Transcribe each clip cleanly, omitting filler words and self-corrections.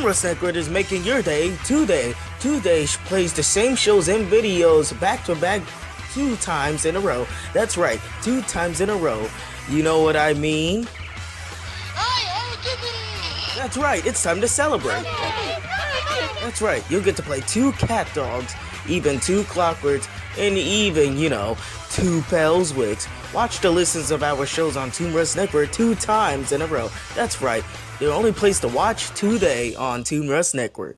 ToonRuss Network is making your day today. Today plays the same shows and videos back to back 2 times in a row. That's right, 2 times in a row. You know what I mean? That's right, it's time to celebrate. That's right, you'll get to play 2 cat dogs, even 2 Clockworks, and even, 2 Pelswicks. Watch the listens of our shows on ToonRuss Network 2 times in a row. That's right, the only place to watch today on ToonRuss Network.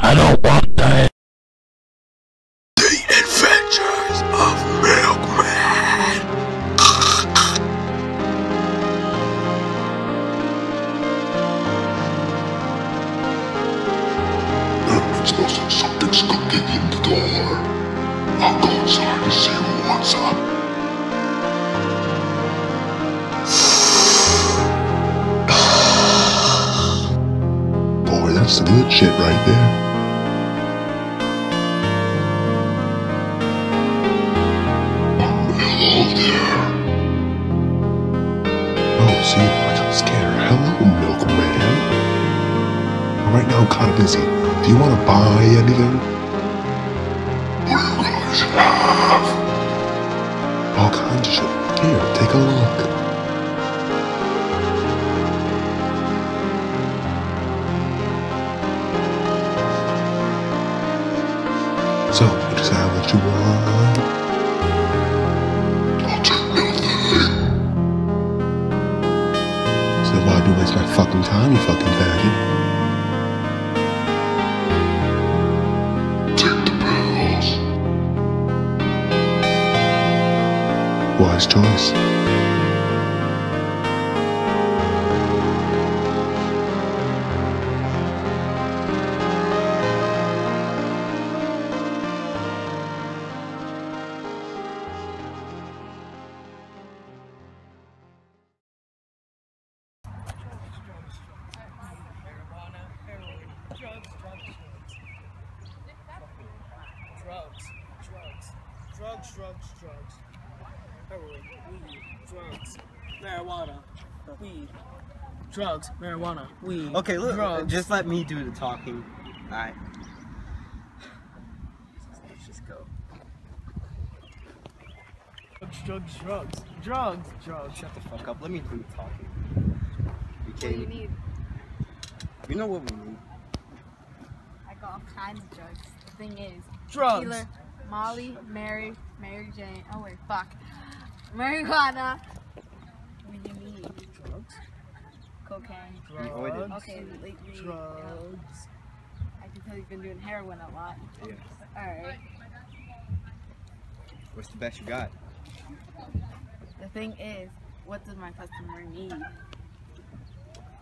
I don't want that. The Adventures of Milkman. It smells like something's cooking in the door. I'll go inside to see what's up. Boy, that's the good shit right there. Oh, see, I got scared. Hello, Milkman. Right now, I'm kind of busy. Do you want to buy anything? What do you guys have? All kinds of shit. Here, take a look. So, you decide what you want. I'll take nothing. So why do you waste my fucking time, you fucking faggot? Take the pills. Wise choice. Drugs, heroin, weed, drugs, marijuana, weed, drugs, marijuana, weed. Okay, look, drugs. just let me do the talking. Alright. Let's just go. Drugs. Shut the fuck up. Let me do the talking. What do you need? You know what we need. I got all kinds of drugs. The thing is, Drugs. Tequila, Molly, Mary Jane. Oh wait, fuck. Marijuana. What do you need? Drugs. Cocaine. Drugs. Okay, lately. Drugs. I can tell you've been doing heroin a lot. Yeah. Alright. What's the best you got? The thing is, what does my customer need?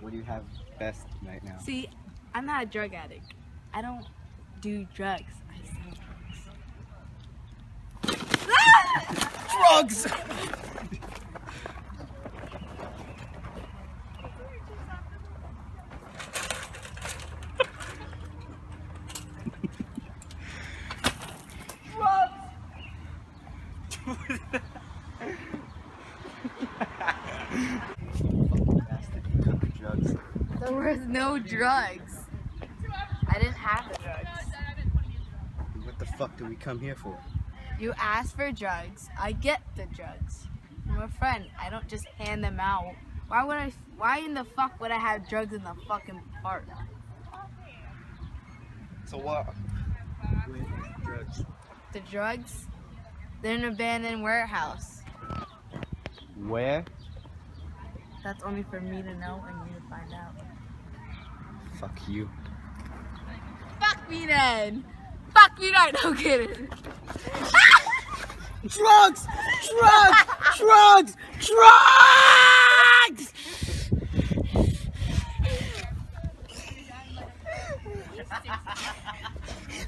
What do you have best right now? See, I'm not a drug addict. I don't do drugs. I sell drugs. Drugs! There was no drugs. I didn't have the drugs. What the fuck do we come here for? You ask for drugs, I get the drugs. I'm a friend. I don't just hand them out. Why in the fuck would I have drugs in the fucking park? So what? Drugs. The drugs? They're in an abandoned warehouse. Where? That's only for me to know and you to find out. Fuck you. Fuck me then! Fuck you not, no kidding. Drugs!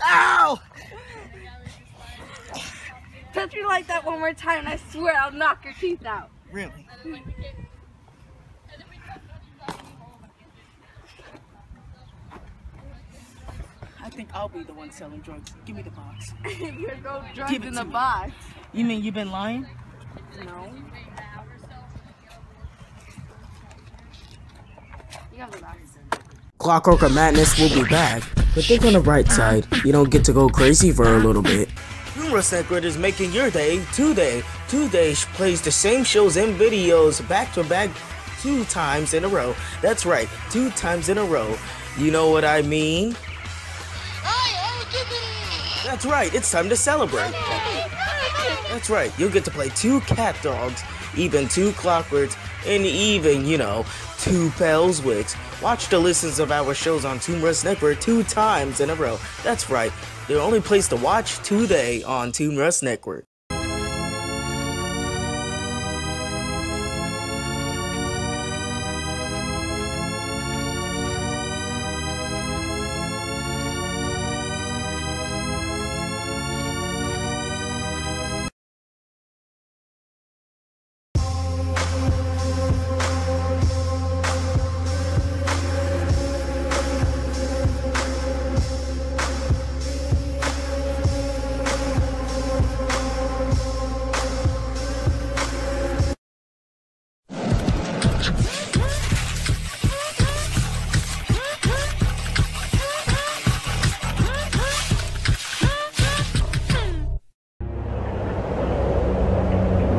Ow! like that one more time, and I swear I'll knock your teeth out. Really? I think I'll be the one selling drugs. Give me the box. There's no drugs in the box. You mean you've been lying? No. You have the box. Clockwork of Madness will be back, but think on the bright side, you don't get to go crazy for a little bit. ToonRuss Network is making your day today. Today plays the same shows and videos back to back 2 times in a row. That's right, 2 times in a row. You know what I mean? That's right, it's time to celebrate. That's right, you'll get to play 2 cat dogs, even 2 Clockworks, and even, 2 Pelswicks. Watch the listens of our shows on ToonRuss Network 2 times in a row. That's right, the only place to watch today on ToonRuss Network.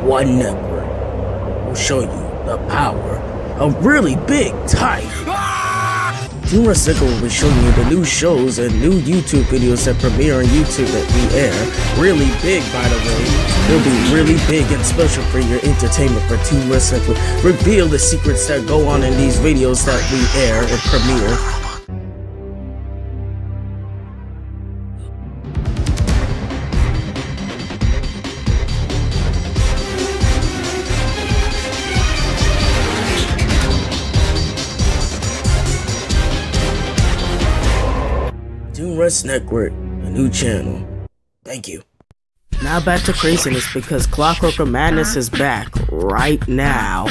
One network will show you the power of really big type. ToonRuss Network will be showing you the new shows and new YouTube videos that premiere on YouTube that we air. Really big, by the way. They'll be really big and special for your entertainment for ToonRuss Network. Reveal the secrets that go on in these videos that we air and premiere. ToonRuss Network, a new channel. Thank you. Now back to craziness because Clockwork of Madness is back right now.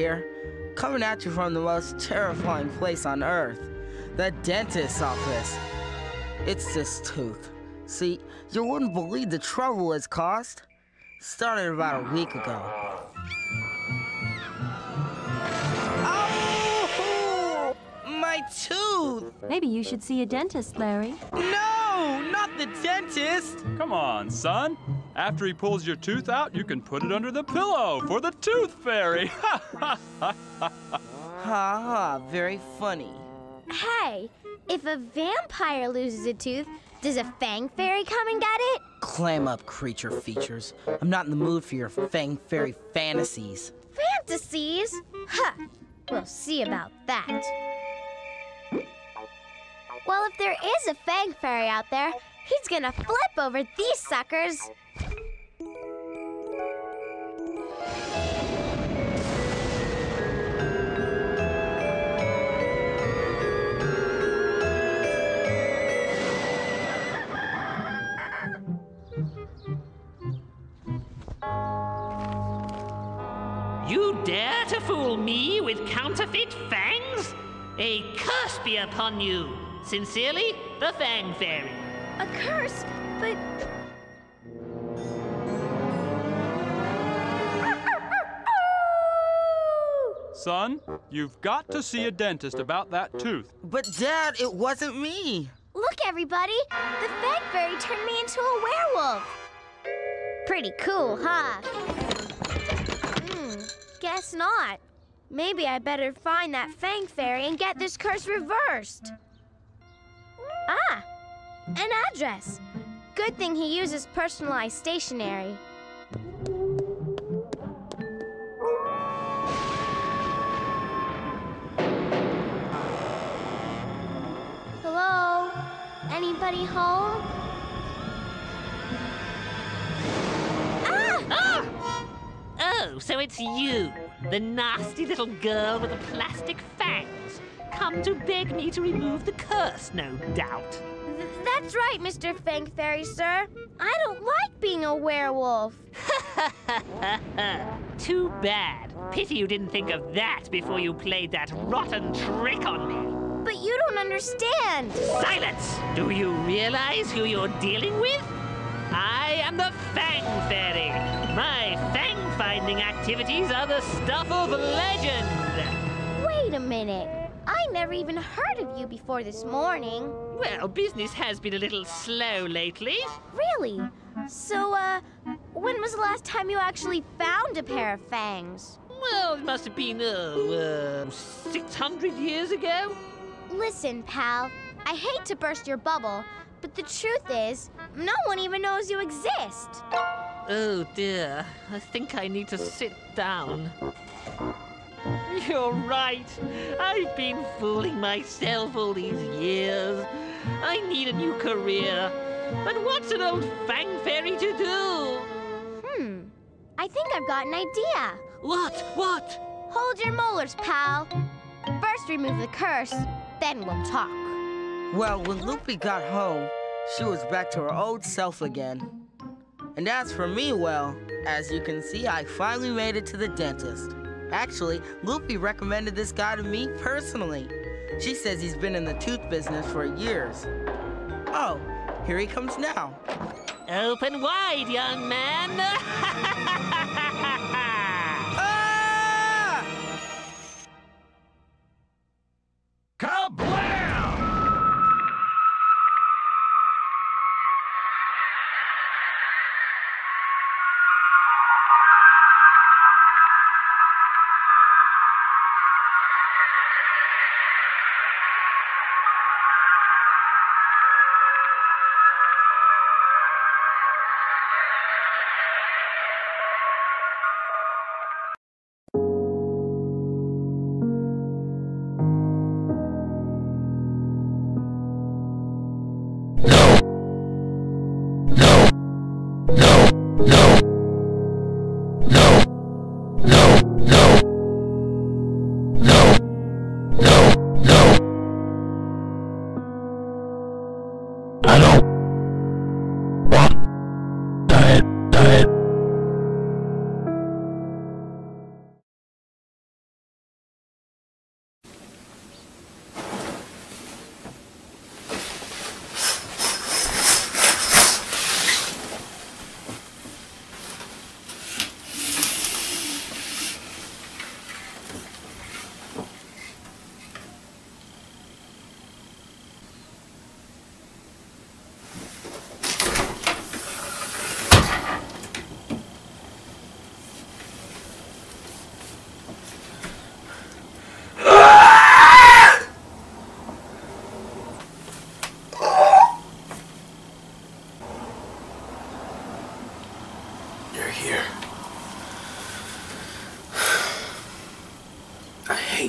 here, coming at you from the most terrifying place on earth, the dentist's office. It's this tooth. See, you wouldn't believe the trouble it's caused. Started about a week ago. Oh! My tooth! Maybe you should see a dentist, Larry. No, not the dentist! Come on, son. After he pulls your tooth out, you can put it under the pillow for the tooth fairy. Ha ha, very funny. Hey, if a vampire loses a tooth, does a fang fairy come and get it? Clam up, creature features. I'm not in the mood for your fang fairy fantasies. Fantasies? Huh. We'll see about that. Well, if there is a fang fairy out there, he's gonna flip over these suckers. You dare to fool me with counterfeit fangs? A curse be upon you. Sincerely, the Fang Fairy. A curse? But... Son, you've got to see a dentist about that tooth. But Dad, it wasn't me. Look, everybody! The Fang Fairy turned me into a werewolf. Pretty cool, huh? Guess not. Maybe I better find that Fang Fairy and get this curse reversed. Ah, an address. Good thing he uses personalized stationery. Hello? Anybody home? Oh, so it's you, the nasty little girl with the plastic fangs. Come to beg me to remove the curse, no doubt. That's right, Mr. Fang Fairy, sir. I don't like being a werewolf. Too bad. Pity you didn't think of that before you played that rotten trick on me. But you don't understand. Silence! Do you realize who you're dealing with? I am the Fang Fairy. My fang-finding activities are the stuff of legend. Wait a minute. I never even heard of you before this morning. Well, business has been a little slow lately. Really? So, when was the last time you actually found a pair of fangs? Well, it must have been, 600 years ago. Listen, pal. I hate to burst your bubble, but the truth is, no one even knows you exist. Oh, dear. I think I need to sit down. You're right. I've been fooling myself all these years. I need a new career. But what's an old Fang Fairy to do? I think I've got an idea. What? Hold your molars, pal. First remove the curse, then we'll talk. Well, when Loopy got home, she was back to her old self again. And as for me, well, as you can see, I finally made it to the dentist. Actually, Loopy recommended this guy to me personally. She says he's been in the tooth business for years. Oh, here he comes now. Open wide, young man. Ah! Kablam!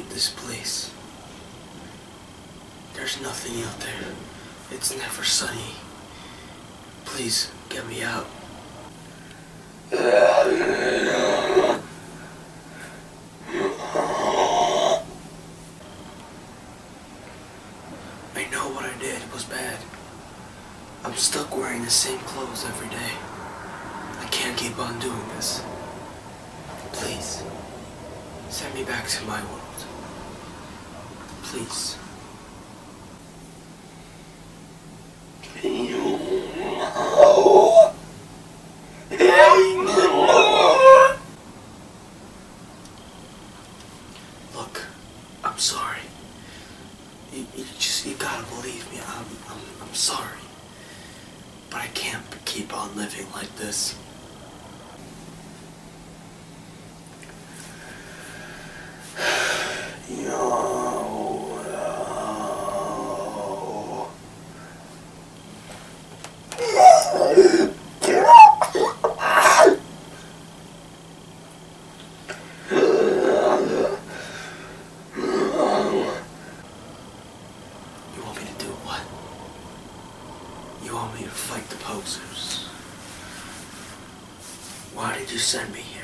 this place. There's nothing out there. It's never sunny. Please, get me out. I know what I did was bad. I'm stuck wearing the same clothes every day. I can't keep on doing this. Please, send me back to my world. Please. Look, I'm sorry. You gotta believe me. I'm sorry. But I can't keep on living like this. You want me to do what? You want me to fight the posers? Why did you send me here?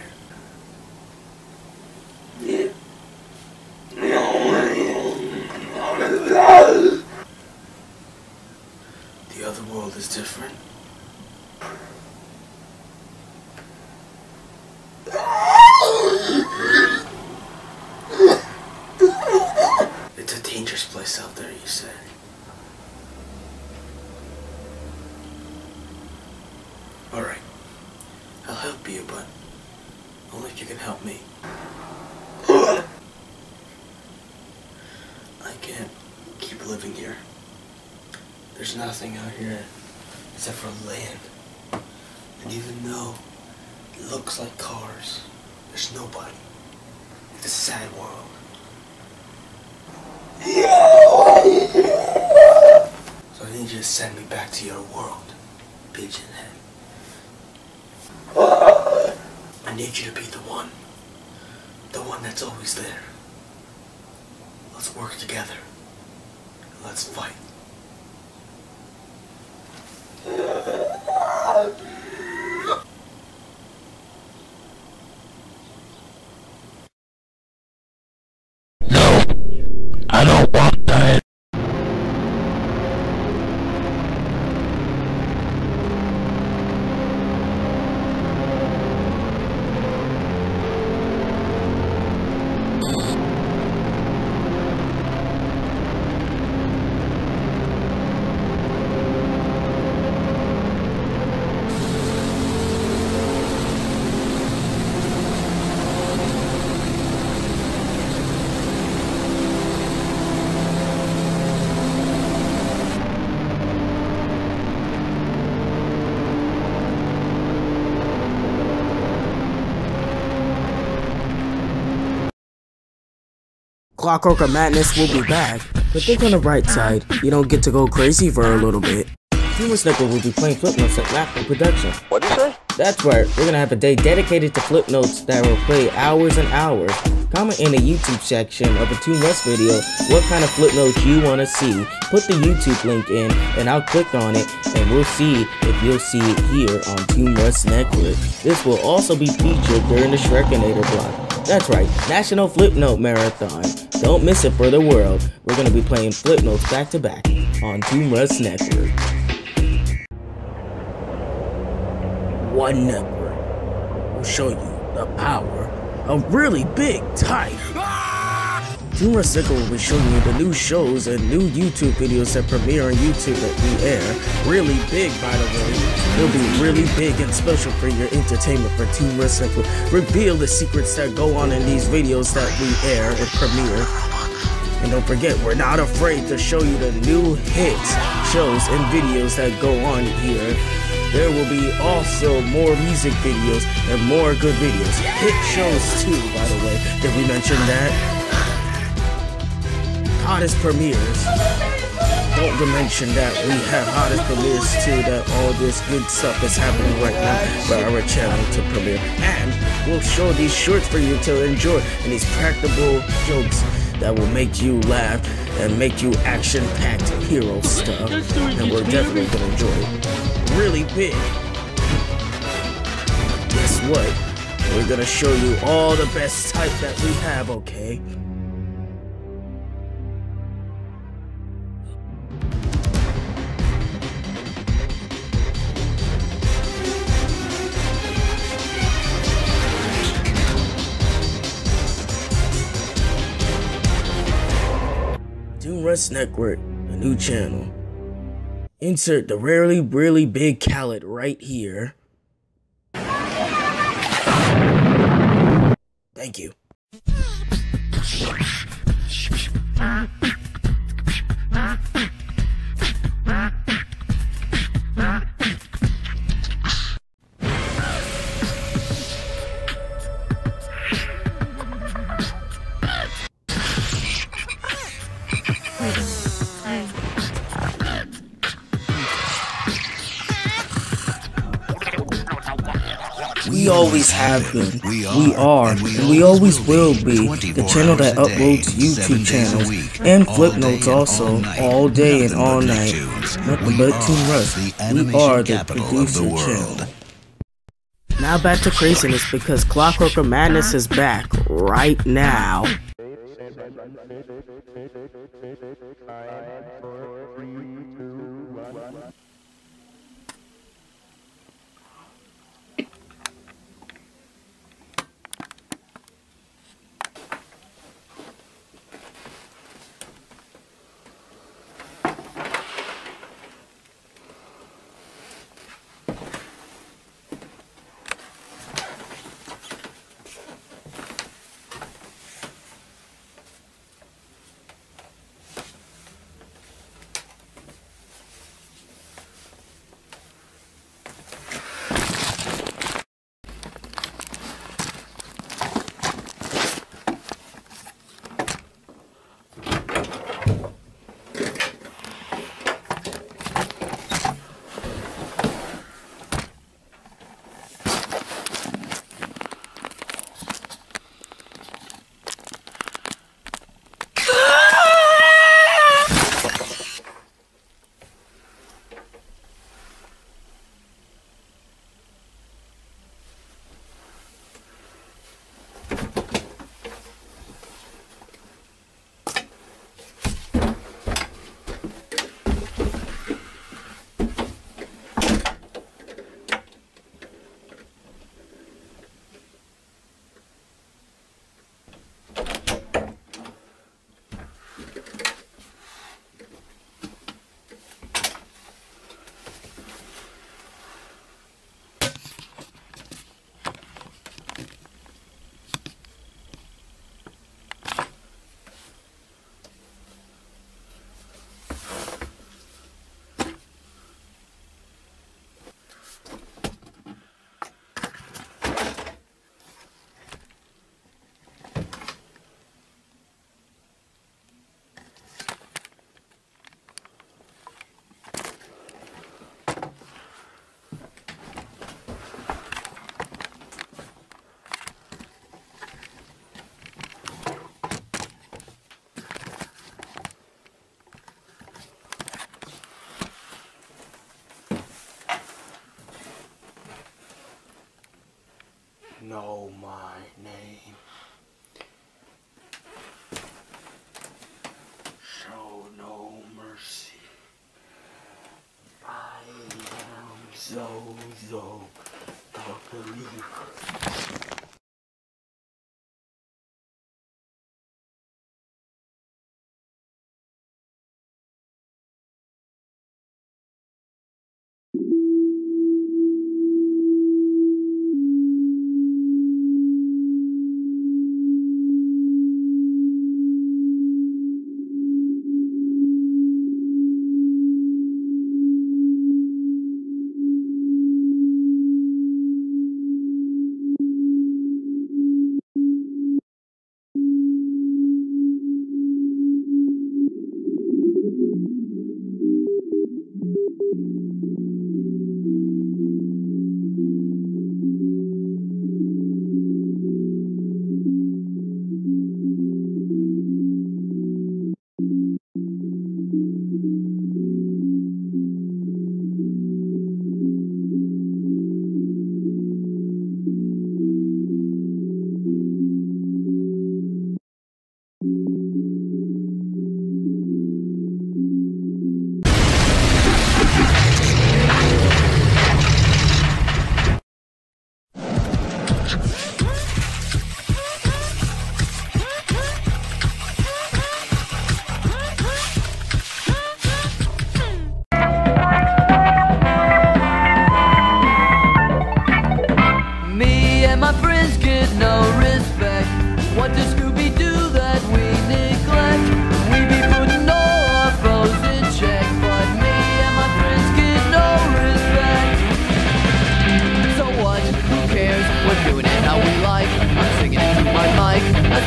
The other world is different. It's a dangerous place out there, you say. Alright, I'll help you, but only if you can help me. I can't keep living here. There's nothing out here except for land. And even though it looks like cars, there's nobody. It's a sad world. So I need you to send me back to your world, Pigeonhead. I need you to be the one that's always there. Let's work together. Let's fight. I don't want that. Clockwork of Madness will be back, but think on the bright side, you don't get to go crazy for a little bit. ToonRuss Tape will be playing flip notes at Macro Production. What'd you say? That's right, we're gonna have a day dedicated to flip notes that will play hours and hours. Comment in the YouTube section of a ToonRuss video what kind of flip notes you want to see. Put the YouTube link in and I'll click on it and we'll see if you'll see it here on ToonRuss Network. This will also be featured during the Shrekinator block. That's right, National Flip Note Marathon. Don't miss it for the world. We're gonna be playing flip notes back to back on ToonRuss Network. One network will show you the power of really big type. ToonRuss Tape will be showing you the new shows and new YouTube videos that premiere on YouTube that we air. Really big, by the way. They'll be really big and special for your entertainment for ToonRuss Tape. Reveal the secrets that go on in these videos that we air and premiere. And don't forget, we're not afraid to show you the new hits, shows, and videos that go on here. There will be also more music videos and more good videos. Hit shows too, by the way. Did we mention that? Hottest premieres. Don't mention that we have hottest premieres too, that all this good stuff is happening right now for our channel to premiere. And we'll show these shorts for you to enjoy and these practical jokes that will make you laugh and make you action-packed hero stuff. And we're definitely gonna enjoy it really big. Guess what? We're gonna show you all the best type that we have, okay? ToonRuss Network, a new channel. Insert the really big callet right here. Thank you. We always have been, we are, and we always will be the channel that uploads YouTube channels and flip notes also all day and all night. Nothing but ToonRuss. We are the producer channel. Now back to craziness because Clockwork of Madness is back right now. Know my name. Show no mercy. I am Zozo, the believer.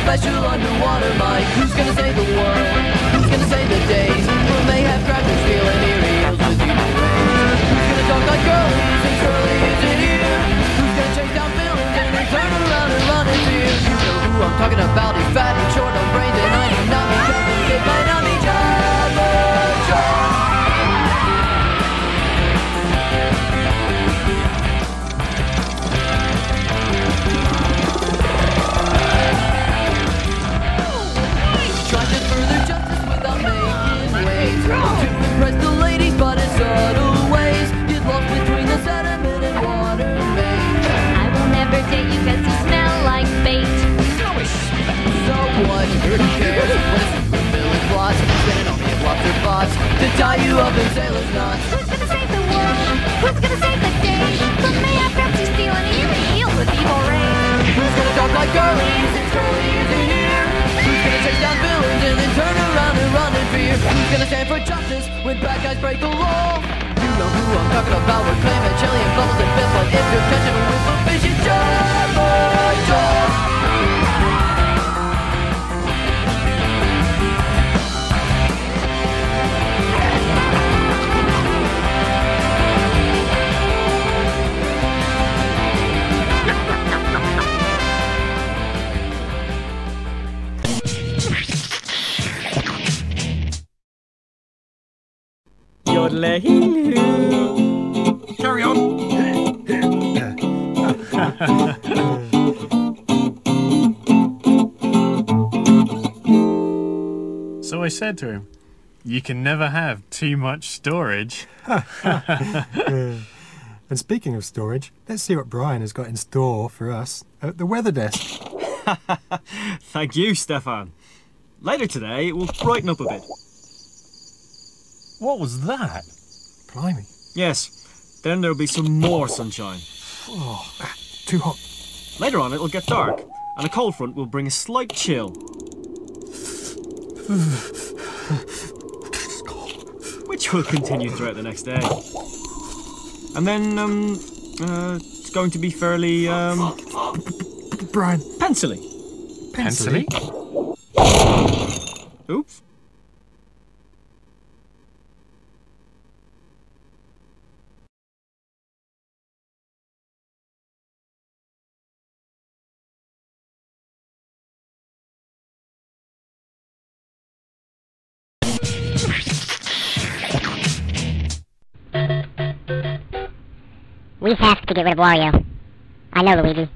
Special underwater mic. Who's gonna save the world? Who's gonna save the days? Will they have crackers feeling eerie with you? Who's gonna talk like girlies and curly isn't here? Who's gonna chase down villains and then turn around and run in fear? You know who I'm talking about. He's fat and short on brains and I do not need trouble. They might not be to tie you up in sailor's knots. Who's gonna save the world? Who's gonna save the day? Some mayhap perhaps he's feeling eerie, healed with evil rain. Who's gonna talk like girlies and curly isn't here? Who's gonna chase down villains and then turn around and run in fear? Who's gonna stand for justice when bad guys break the law? You know who I'm talking about. We're claiming chili and bubbles and fifth, but if you're catching a whiff of fish, it's Carry on. So I said to him, you can never have too much storage. And speaking of storage, let's see what Brian has got in store for us at the weather desk. Thank you, Stefan. Later today, it will brighten up a bit. What was that? Blimey. Yes, then there'll be some more sunshine. Oh, too hot. Later on, it'll get dark, and a cold front will bring a slight chill. Which will continue throughout the next day. And then, it's going to be fairly, Brian. pencily. Pencily? Oops. We have to get rid of Wario. I know, Luigi.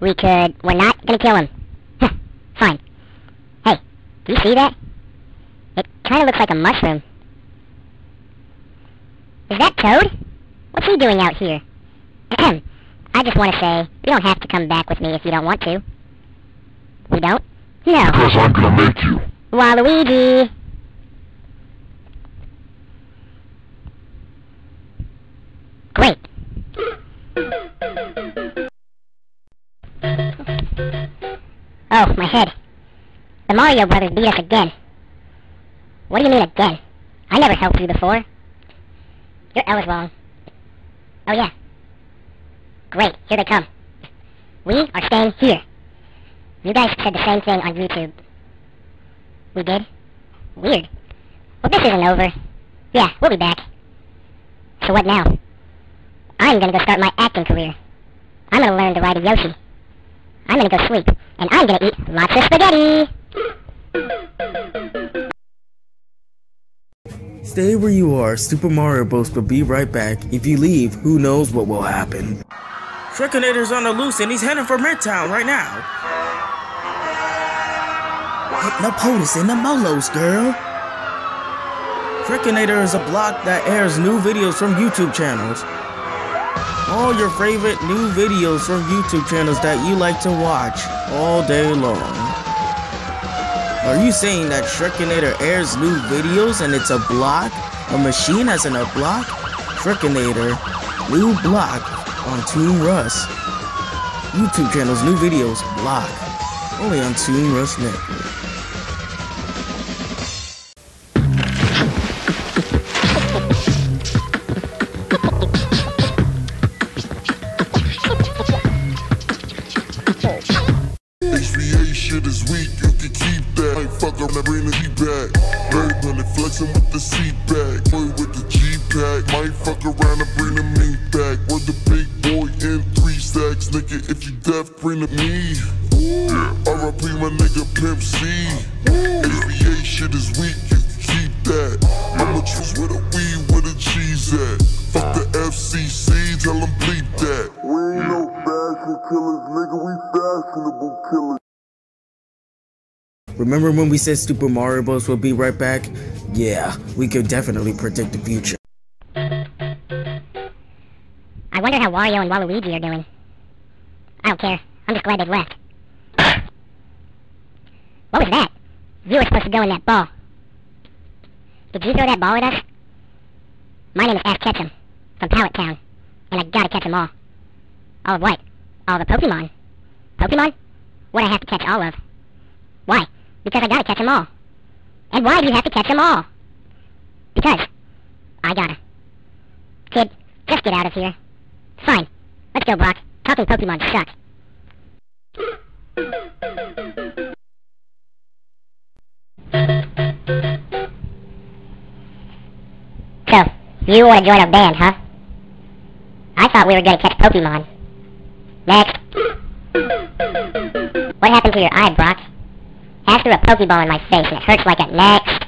We could... We're not gonna kill him. Fine. Hey, do you see that? It kinda looks like a mushroom. Is that Toad? What's he doing out here? I just want to say, you don't have to come back with me if you don't want to. We don't? No. Because I'm gonna make you. Waluigi! Great. Oh, my head. The Mario Brothers beat us again. What do you mean again? I never helped you before. Your L is wrong. Oh yeah. Great, here they come. We are staying here. You guys said the same thing on YouTube. We did? Weird. Well, this isn't over. Yeah, we'll be back. So what now? I'm gonna go start my acting career. I'm gonna learn to ride a Yoshi. I'm gonna go sleep, and I'm gonna eat lots of spaghetti! Stay where you are, Super Mario Bros. Will be right back. If you leave, who knows what will happen. Shrekinator's on the loose and he's heading for Midtown right now. No POTUS in the Molos, girl. Frickinator is a blog that airs new videos from YouTube channels. All your favorite new videos from YouTube channels that you like to watch all day long. Are you saying that Shrekinator airs new videos and it's a block? A machine as in a block? Shrekinator, new block on ToonRuss. YouTube channels, new videos, block. Only on ToonRuss Network. Shit is weak, you can keep that. Ain't fuck up, never bring the G back. Road running, flexing with the seat back. Boy with the G pack, might fuck around and bring the mink back. We're the big boy in 3 stacks, nigga. If you deaf, bring it me. R.I.P. my nigga Pimp C. HBA shit is weak, you can keep that. I'ma choose with a weed, where the cheese at. Fuck the FCC, tell them bleep that. We ain't no fashion killers, nigga. We fashionable killers. Remember when we said Super Mario Bros. Will be right back? Yeah, we could definitely predict the future. I wonder how Wario and Waluigi are doing. I don't care. I'm just glad they've left. What was that? You were supposed to go in that ball. Did you throw that ball at us? My name is Ash Ketchum, from Pallet Town, and I gotta catch them all. All of what? All the Pokemon. Pokemon? What I have to catch all of? Why? Because I gotta catch them all. And why do you have to catch them all? Because I gotta. Kid, just get out of here. Fine. Let's go, Brock. Talking Pokemon sucks. So, you wanna join our band, huh? I thought we were gonna catch Pokemon. Next. What happened to your eye, Brock? Ash threw a Pokeball in my face and it hurts like a next.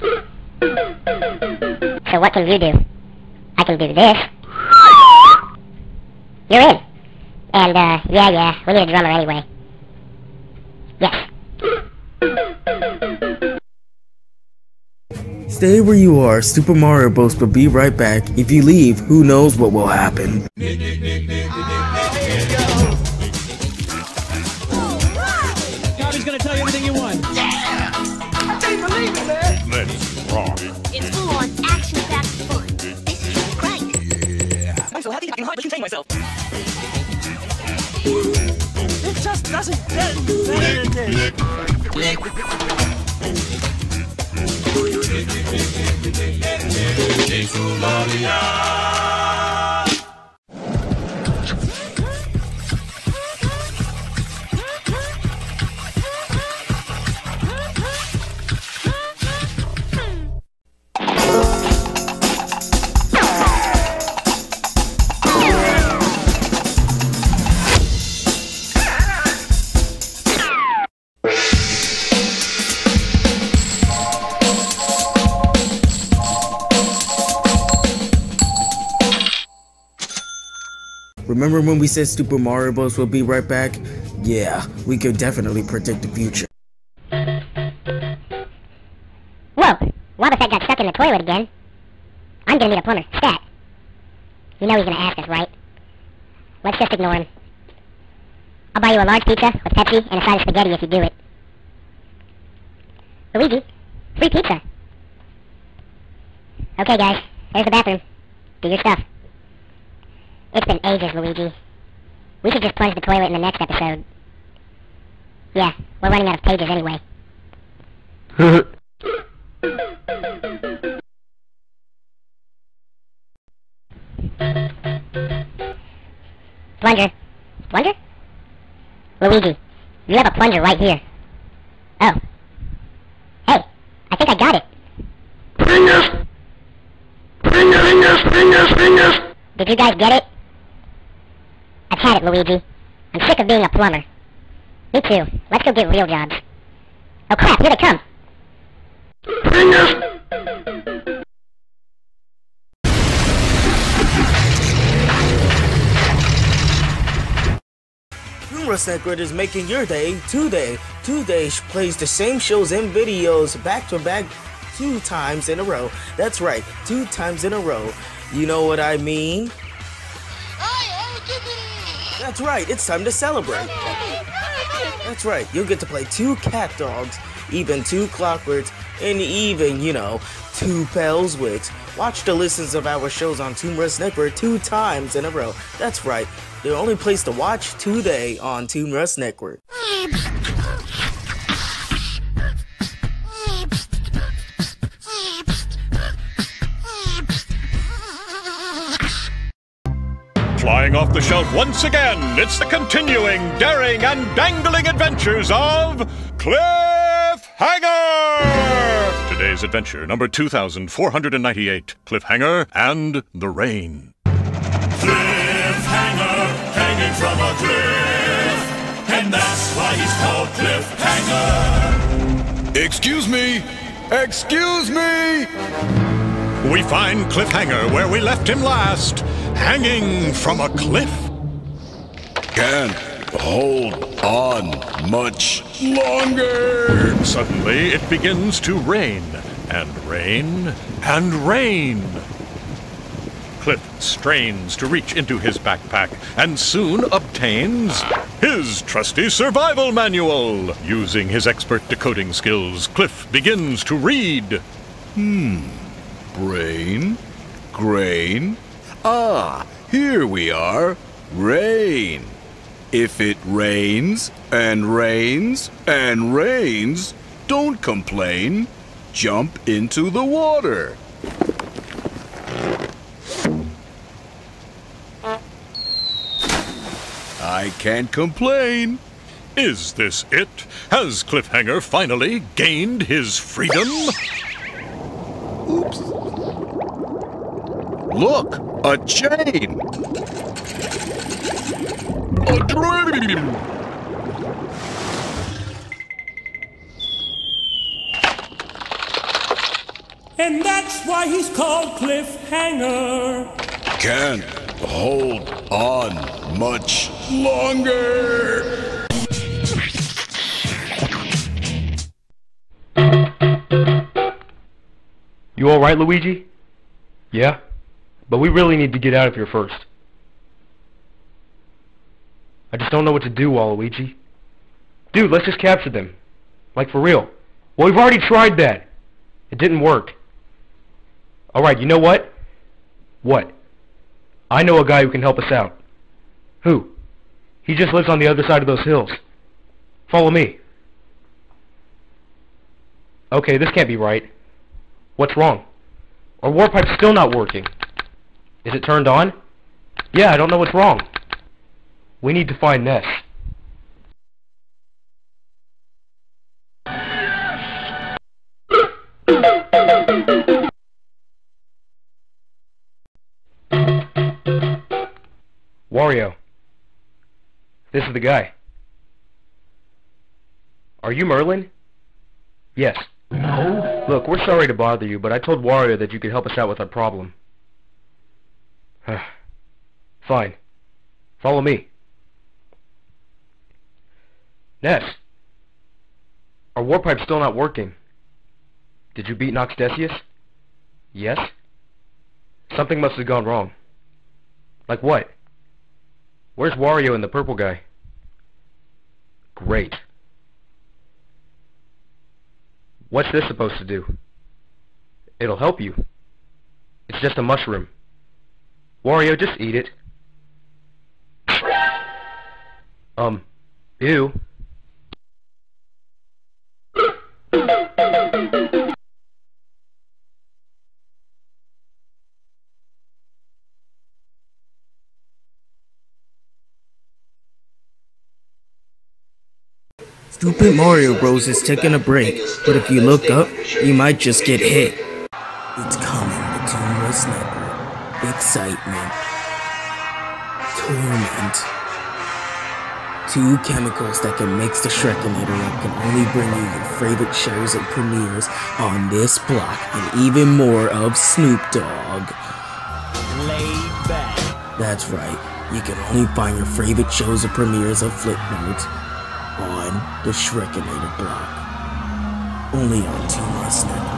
So what can you do? I can do this. You're in. And, yeah, we need a drummer anyway. Yes. Stay where you are, Super Mario Bros. Will be right back. If you leave, who knows what will happen. Gabby's gonna tell you everything you want. Yeah! I can't believe it, man! Let's rock. It's full-on action-packed fun. This is great. Yeah. I'm so happy I can hardly contain myself. It just doesn't get better than this. Remember when we said Super Mario Bros. Will be right back? Yeah, we could definitely predict the future. Whoa! Wobbuffet got stuck in the toilet again. I'm gonna need a plumber. Stat. You know he's gonna ask us, right? Let's just ignore him. I'll buy you a large pizza with Pepsi and a side of spaghetti if you do it. Luigi, free pizza. Okay, guys, here's the bathroom. Do your stuff. It's been ages, Luigi. We should just plunge the toilet in the next episode. Yeah, we're running out of pages anyway. Plunger. Plunger? Luigi, you have a plunger right here. Oh. Hey, I think I got it. Did you guys get it? I've had it, Luigi. I'm sick of being a plumber. Me too. Let's go get real jobs. Oh crap, here they come! ToonRuss ToonRuss Network is making your day today. Today plays the same shows and videos back to back 2 times in a row. That's right, 2 times in a row. You know what I mean? That's right, it's time to celebrate. That's right, you'll get to play 2 cat dogs, even 2 Clockworks, and even, 2 Pelswicks. Watch the listens of our shows on ToonRuss Network 2 times in a row. That's right, the only place to watch today on ToonRuss Network. Flying off the shelf once again, it's the continuing, daring, and dangling adventures of Cliffhanger! Today's adventure, number 2498, Cliffhanger and the Rain. Cliffhanger, hanging from a cliff, and that's why he's called Cliffhanger. Excuse me! Excuse me! We find Cliffhanger where we left him last, hanging from a cliff. Can't hold on much longer. Suddenly, it begins to rain, and rain, and rain. Cliff strains to reach into his backpack, and soon obtains his trusty survival manual. Using his expert decoding skills, Cliff begins to read. Brain, grain. Ah, here we are. Rain. If it rains, and rains, and rains, don't complain. Jump into the water. I can't complain. Is this it? Has Cliffhanger finally gained his freedom? Oops. Look, a chain. A dream. And that's why he's called Cliffhanger. Can't hold on much longer. You all right, Luigi? Yeah? But we really need to get out of here first. I just don't know what to do, Waluigi. Dude, let's just capture them. Like, for real. Well, we've already tried that. It didn't work. Alright, you know what? What? I know a guy who can help us out. Who? He just lives on the other side of those hills. Follow me. Okay, this can't be right. What's wrong? Our warp pipe's still not working. Is it turned on? Yeah, I don't know what's wrong. We need to find Ness. Wario. This is the guy. Are you Merlin? Yes. No. Look, we're sorry to bother you, but I told Wario that you could help us out with our problem. Fine. Follow me. Ness. Our warp pipe's still not working. Did you beat Nox Decius? Yes? Something must have gone wrong. Like what? Where's Wario and the purple guy? Great. What's this supposed to do? It'll help you. It's just a mushroom. Wario, just eat it. Ew. Stupid Mario Bros is taking a break, but if you look up, you might just get hit. It's coming, the ToonRuss Network. Excitement. Torment. 2 chemicals that can mix the Shrekinator up can only bring you your favorite shows and premieres on this block, and even more of Snoop Dogg. Laid back. That's right. You can only find your favorite shows and premieres of Flipnotes on the Shrekinator blog. Only on ToonRuss Network.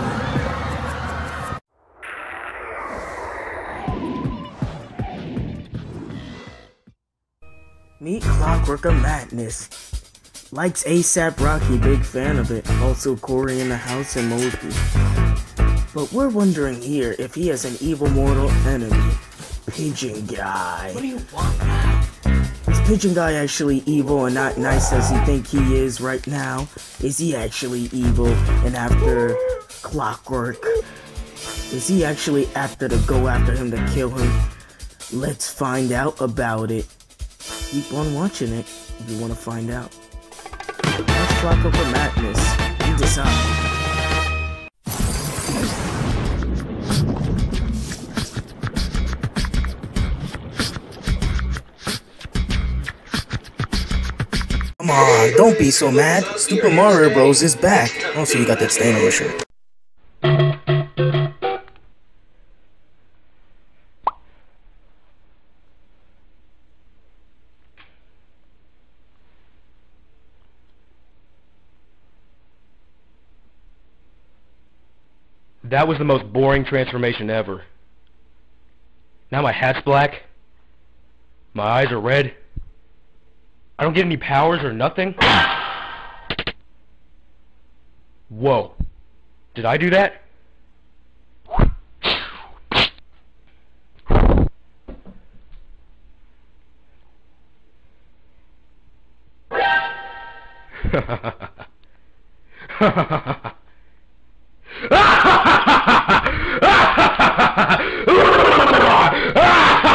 Meet Clockworkofmadness. Likes ASAP Rocky, big fan of it. Also Corey in the House emoji. But we're wondering here if he has an evil mortal enemy. Pigeon Guy. What do you want now? Is Pigeon Guy actually evil and not nice as he think he is right now? Is he actually evil and after Clockwork? Is he actually after to go after him to kill him? Let's find out about it. Keep on watching it if you want to find out. That's Clockworkofmadness. You decide. Come on, don't be so mad. Super Mario Bros. Is back. Also, you got that stain on your shirt. That was the most boring transformation ever. Now my hat's black. My eyes are red. I don't get any powers or nothing. Whoa. Did I do that?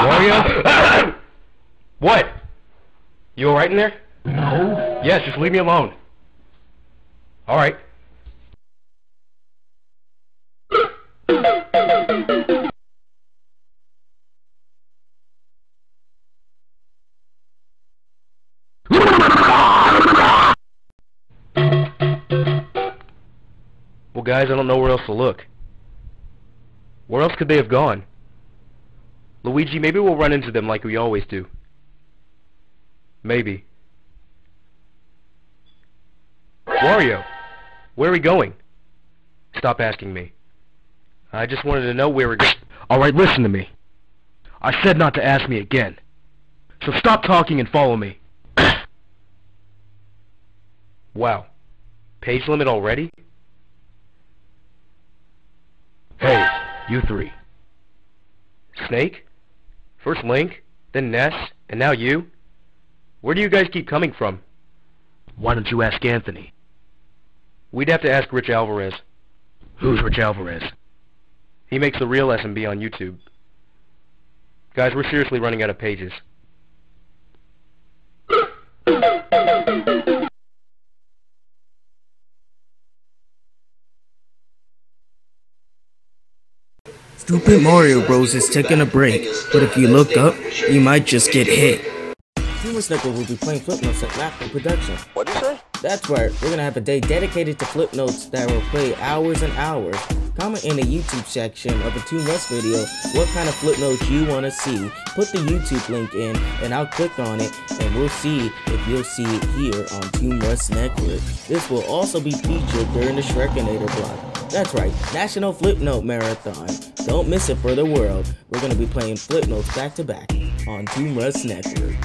Wario? What? You alright in there? No. Yes, just leave me alone. Alright. Well, guys, I don't know where else to look. Where else could they have gone? Luigi, maybe we'll run into them like we always do. Maybe. Wario, where are we going? Stop asking me. I just wanted to know where we're going. Alright, listen to me. I said not to ask me again. So stop talking and follow me. Wow. Page limit already? Hey, you three. Snake? First Link, then Ness, and now you? Where do you guys keep coming from? Why don't you ask Anthony? We'd have to ask Rich Alvarez. Who's Rich Alvarez? He makes the real SMB on YouTube. Guys, we're seriously running out of pages. Stupid Mario Bros. Is taking a break, but if you look up, you might just get hit. ToonRuss Network will be playing Flipnotes at Macro Production. What'd you say? That's right, we're gonna have a day dedicated to Flipnotes that will play hours and hours. Comment in the YouTube section of the ToonRuss video what kind of Flipnotes you want to see. Put the YouTube link in, and I'll click on it, and we'll see if you'll see it here on ToonRuss Network. This will also be featured during the Shrekinator blog. That's right, National Flipnote Marathon. Don't miss it for the world. We're going to be playing Flipnotes back to back on ToonRuss Network.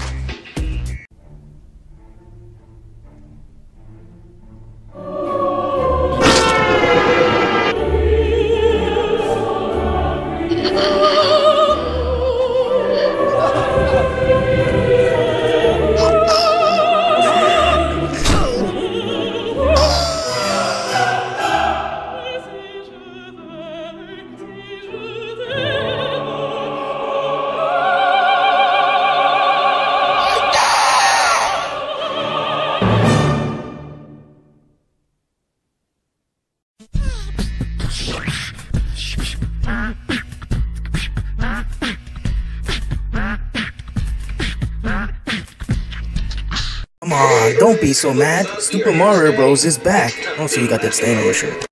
Come on, don't be so mad. Super Mario Bros. Is back. Also, you got that stain on your shirt.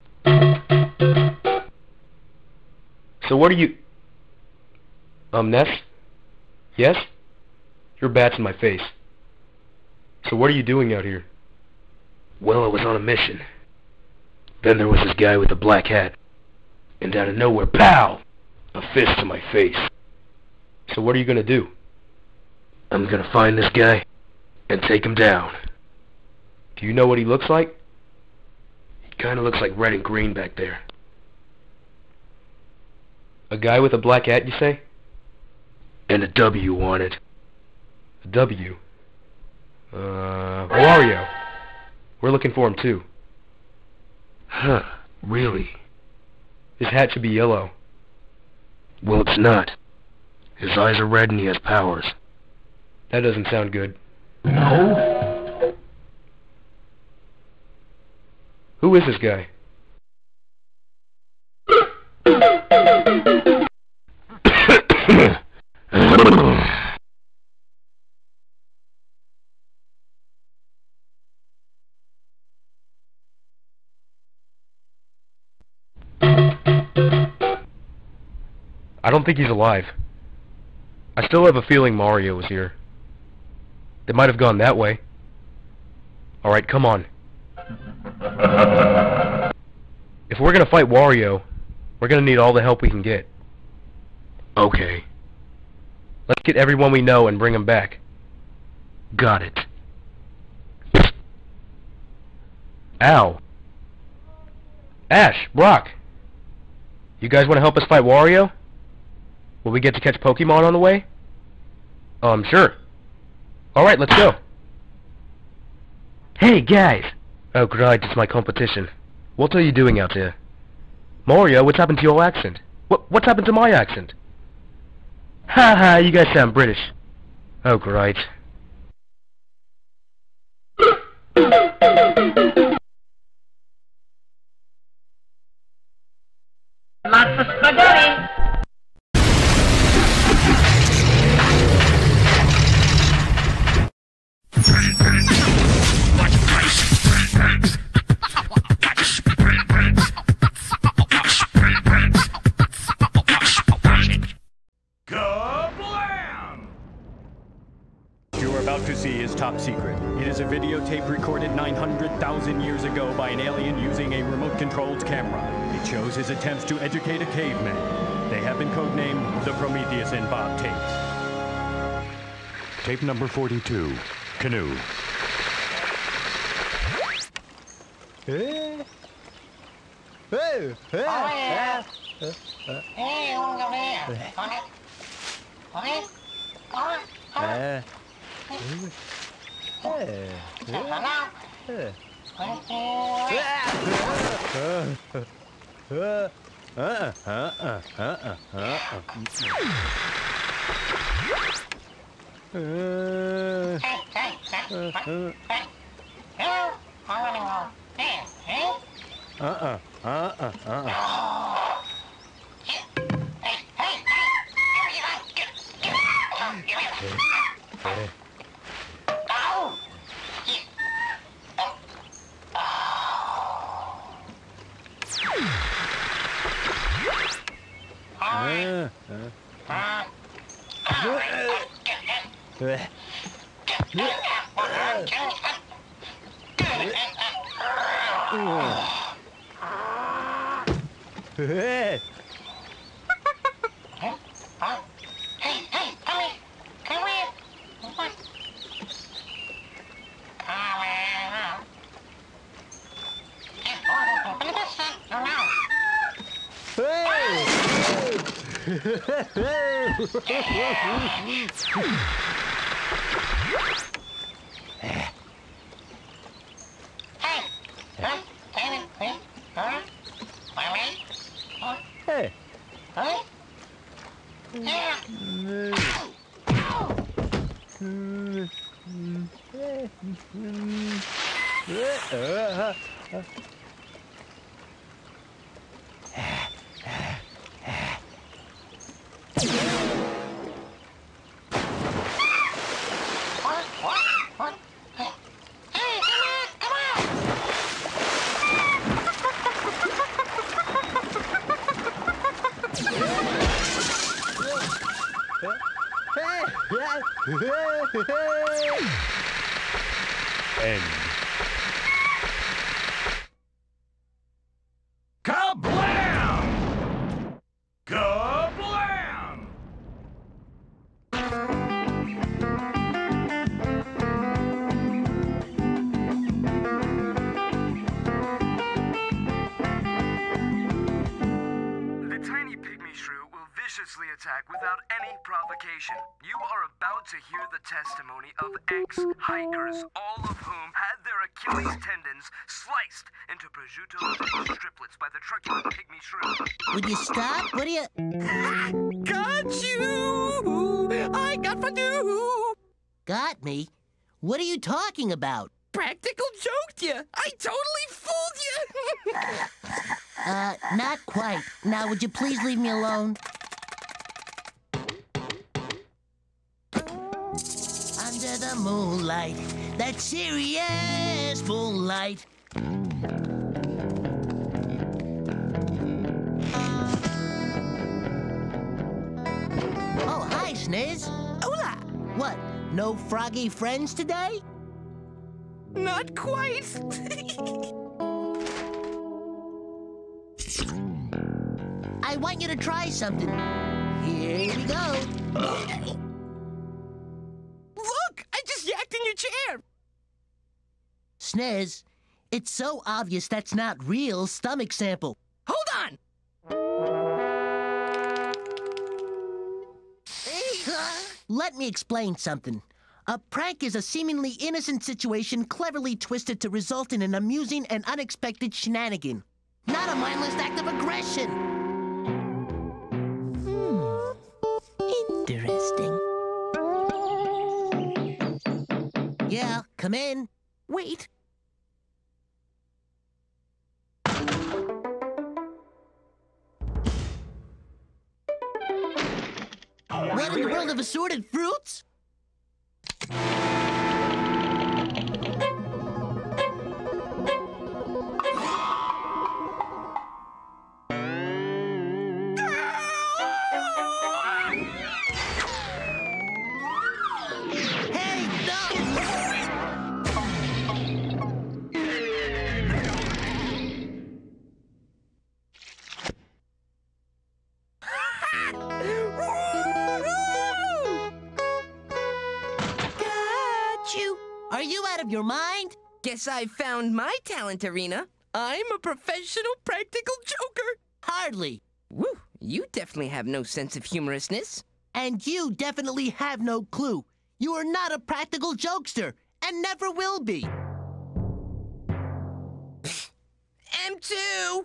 So what are you... Ness? Yes? Your bat's in my face. So what are you doing out here? Well, I was on a mission. Then there was this guy with a black hat. And out of nowhere, pow! A fist to my face. So what are you gonna do? I'm gonna find this guy and take him down. Do you know what he looks like? He kinda looks like red and green back there. A guy with a black hat, you say? And a W on it. A W? Wario. We're looking for him too. Huh, really? His hat should be yellow. Well, it's not. His eyes are red and he has powers. That doesn't sound good. No? Who is this guy? I don't think he's alive. I still have a feeling Mario was here. They might have gone that way. Alright, come on. If we're gonna fight Wario, we're gonna need all the help we can get. Okay. Let's get everyone we know and bring them back. Got it. Ow. Ash, Brock. You guys wanna help us fight Wario? Will we get to catch Pokemon on the way? Sure. Alright, let's go. Hey, guys! Oh, great, it's my competition. What are you doing out here? Mario, what's happened to your accent? What's happened to my accent? Haha, you guys sound British. Oh, great. Lots of spaghetti! To see is top secret. It is a videotape recorded 900,000 years ago by an alien using a remote-controlled camera. It shows his attempts to educate a caveman. They have been codenamed the Prometheus and Bob tapes. Tape number 42, Canoe. Hey, hey, End. Kablam! Kablam! The tiny pygmy shrew will viciously attack without any provocation. You are about to hear the testimony of ex-hikers, all of whom had their Achilles tendons sliced into prosciutto striplets by the truculent pygmy shrew. Would you stop? What do you... Got you! I got fondue! Got me? What are you talking about? Practical joked you! I totally fooled you! Not quite. Now, would you please leave me alone? Under the moonlight, that serious moonlight. Oh, hi, Sniz. Hola! What, no froggy friends today? Not quite! I want you to try something. Here we go. Look! I just yacked in your chair! Sniz, it's so obvious that's not real stomach sample. Hold on! Let me explain something. A prank is a seemingly innocent situation cleverly twisted to result in an amusing and unexpected shenanigan. Not a mindless act of aggression. Interesting. Yeah, come in. Wait. What in the world of assorted fruits? Are you out of your mind? Guess I found my talent arena. I'm a professional practical joker. Hardly. Woo, you definitely have no sense of humorousness. And you definitely have no clue. You are not a practical jokester, and never will be. M2!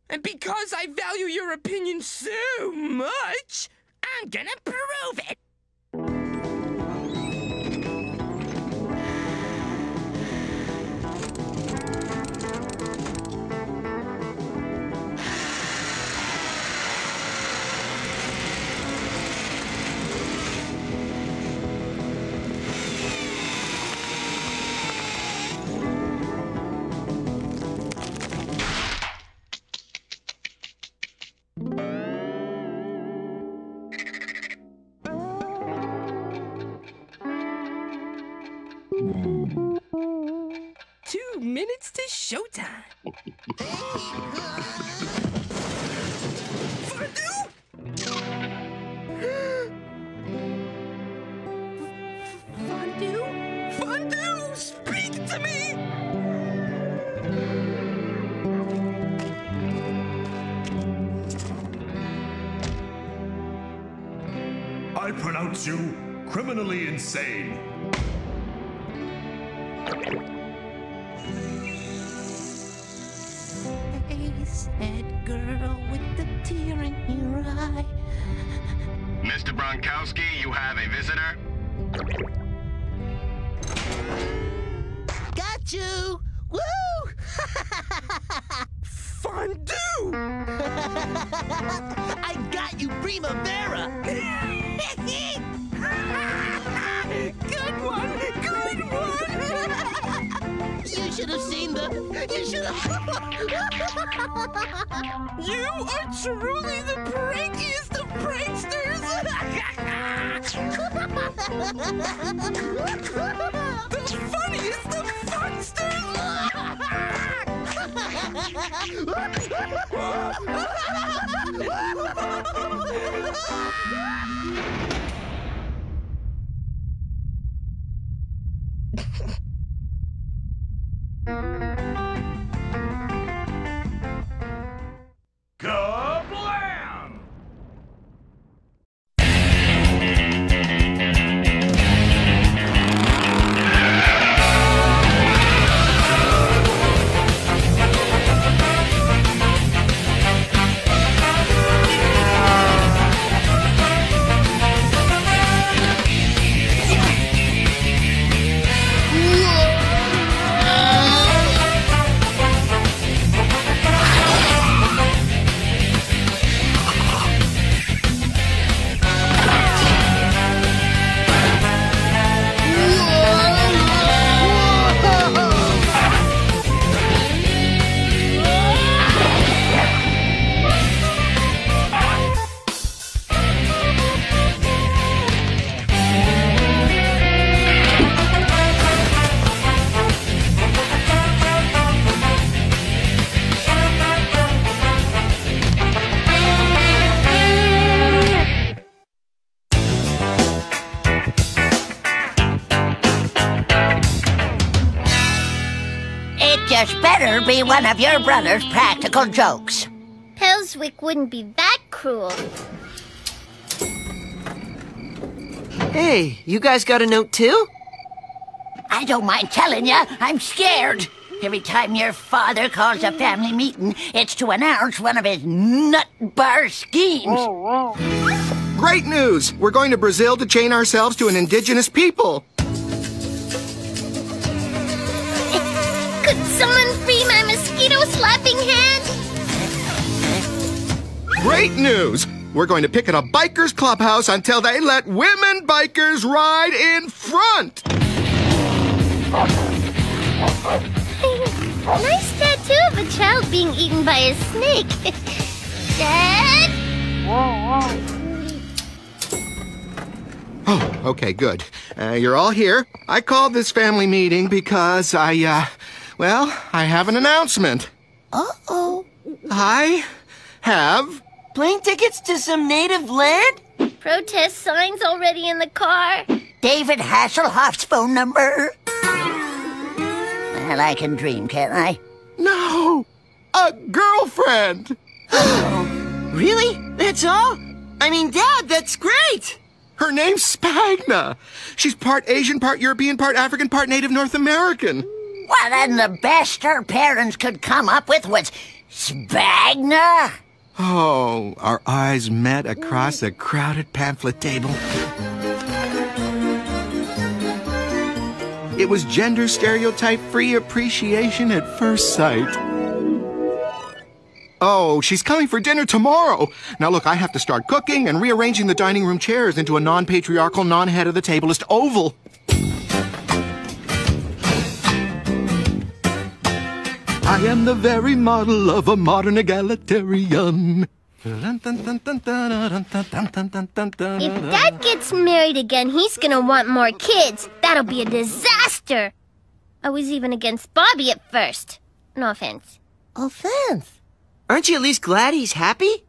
And because I value your opinion so much, I'm gonna prove it! Minutes to showtime. Fondue? Fondue? Fondue, speak to me! I pronounce you criminally insane. Head girl with the tear in your eye. Mr. Bronkowski, you have a visitor. Got you! Woo! Fondue! I got you, Primavera! Good one! Good one! You should have seen the... You should have... You are truly the prankiest of pranksters! The funniest of Kablam! Just better be one of your brother's practical jokes. Pelswick wouldn't be that cruel. Hey, you guys got a note too? I don't mind telling you, I'm scared. Every time your father calls a family meeting, it's to announce one of his nut bar schemes. Great news! We're going to Brazil to chain ourselves to an indigenous people. Could someone free my mosquito-slapping hand? Great news! We're going to picket a bikers clubhouse until they let women bikers ride in front! Nice tattoo of a child being eaten by a snake. Dad? Oh, okay, good. You're all here. I called this family meeting because I have an announcement. Uh-oh. I have... Plane tickets to some native land? Protest signs already in the car. David Hasselhoff's phone number. Well, I can dream, can't I? No! A girlfriend! Really? That's all? I mean, Dad, that's great! Her name's Spagna. She's part Asian, part European, part African, part Native North American. Well, then the best her parents could come up with was Spagna. Oh, our eyes met across a crowded pamphlet table. It was gender stereotype-free appreciation at first sight. Oh, she's coming for dinner tomorrow. Now look, I have to start cooking and rearranging the dining room chairs into a non-patriarchal, non-head-of-the-tablist oval. I am the very model of a modern egalitarian. If Dad gets married again, he's gonna want more kids. That'll be a disaster. I was even against Bobby at first. No offense. Offense? Aren't you at least glad he's happy?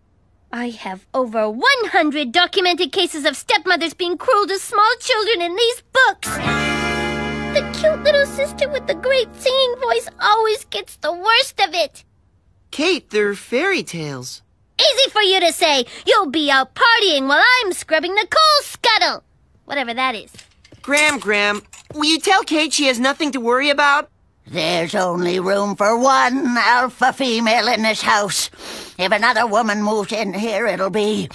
I have over 100 documented cases of stepmothers being cruel to small children in these books. The cute little sister with the great singing voice always gets the worst of it. Kate, they're fairy tales. Easy for you to say. You'll be out partying while I'm scrubbing the coal scuttle. Whatever that is. Graham, will you tell Kate she has nothing to worry about? There's only room for one alpha female in this house. If another woman moves in here, it'll be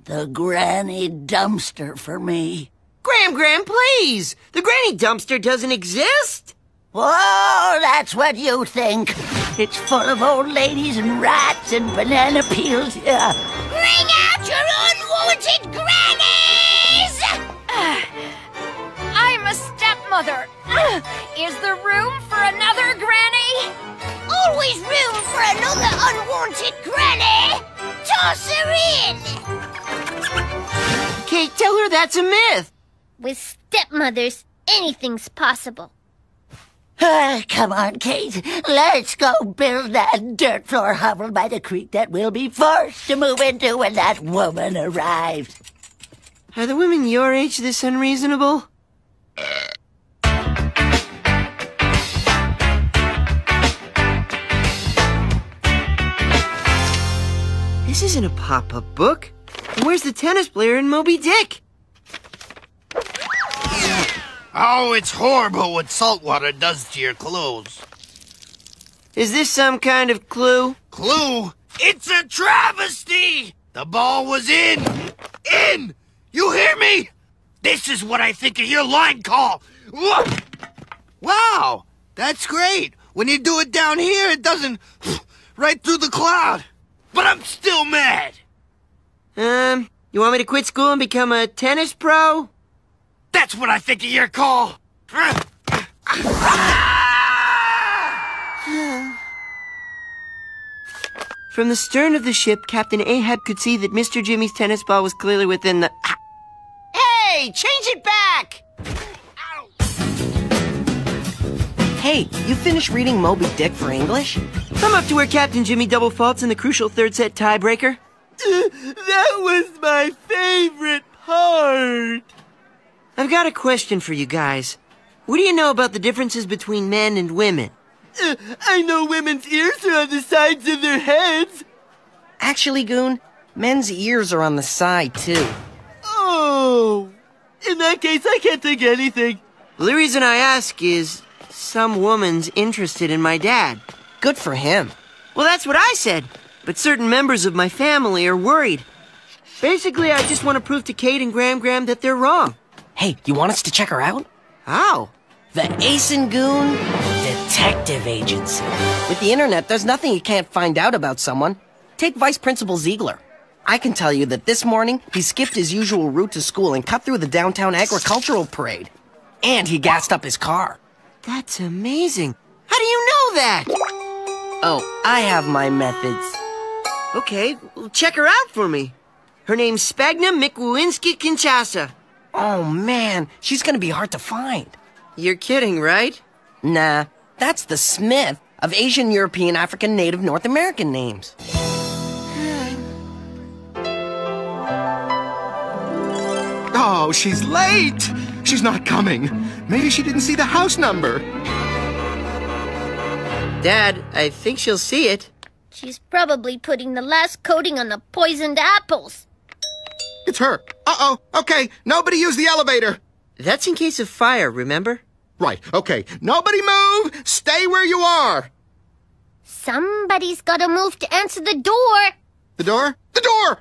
the granny dumpster for me. Graham, please! The granny dumpster doesn't exist! Whoa, that's what you think. It's full of old ladies and rats and banana peels. Bring out your unwanted grannies! I'm a stepmother. Is there room for another granny? Always room for another unwanted granny. Toss her in. her that's a myth. With stepmothers, anything's possible. Come on, Kate. Let's go build that dirt floor hovel by the creek that we'll be forced to move into when that woman arrives. Are the women your age this unreasonable? This isn't a pop-up book. Where's the tennis player in Moby Dick? Oh, it's horrible what salt water does to your clothes. Is this some kind of clue? Clue? It's a travesty! The ball was in! In! You hear me? This is what I think of your line call! Wow! That's great! When you do it down here, it doesn't... right through the cloud! But I'm still mad! You want me to quit school and become a tennis pro? That's what I think of your call! From the stern of the ship, Captain Ahab could see that Mr. Jimmy's tennis ball was clearly within the... Hey! Change it back! Hey, you finished reading Moby Dick for English? I'm up to where Captain Jimmy double faults in the crucial third set tiebreaker. That was my favorite part! I've got a question for you guys. What do you know about the differences between men and women? I know women's ears are on the sides of their heads. Actually, Goon, men's ears are on the side, too. Oh! In that case, I can't think of anything. Well, the reason I ask is some woman's interested in my dad. Good for him. Well, that's what I said. But certain members of my family are worried. Basically, I just want to prove to Kate and Graham that they're wrong. Hey, you want us to check her out? How? The Ace and Goon Detective Agency. With the internet, there's nothing you can't find out about someone. Take Vice Principal Ziegler. I can tell you that this morning, he skipped his usual route to school and cut through the downtown agricultural parade. And he gassed up his car. That's amazing. How do you know that? Oh, I have my methods. Okay, well, check her out for me. Her name's Spagna Mikwinski-Kinshasa. Oh, man, she's gonna be hard to find. You're kidding, right? Nah, that's the Smith of Asian, European, African, Native, North American names. Oh, she's late! She's not coming. Maybe she didn't see the house number. Dad, I think she'll see it. She's probably putting the last coating on the poisoned apples. It's her. Uh-oh. Okay, nobody use the elevator. That's in case of fire, remember? Right, okay. Nobody move! Stay where you are! Somebody's gotta move to answer the door. The door? The door!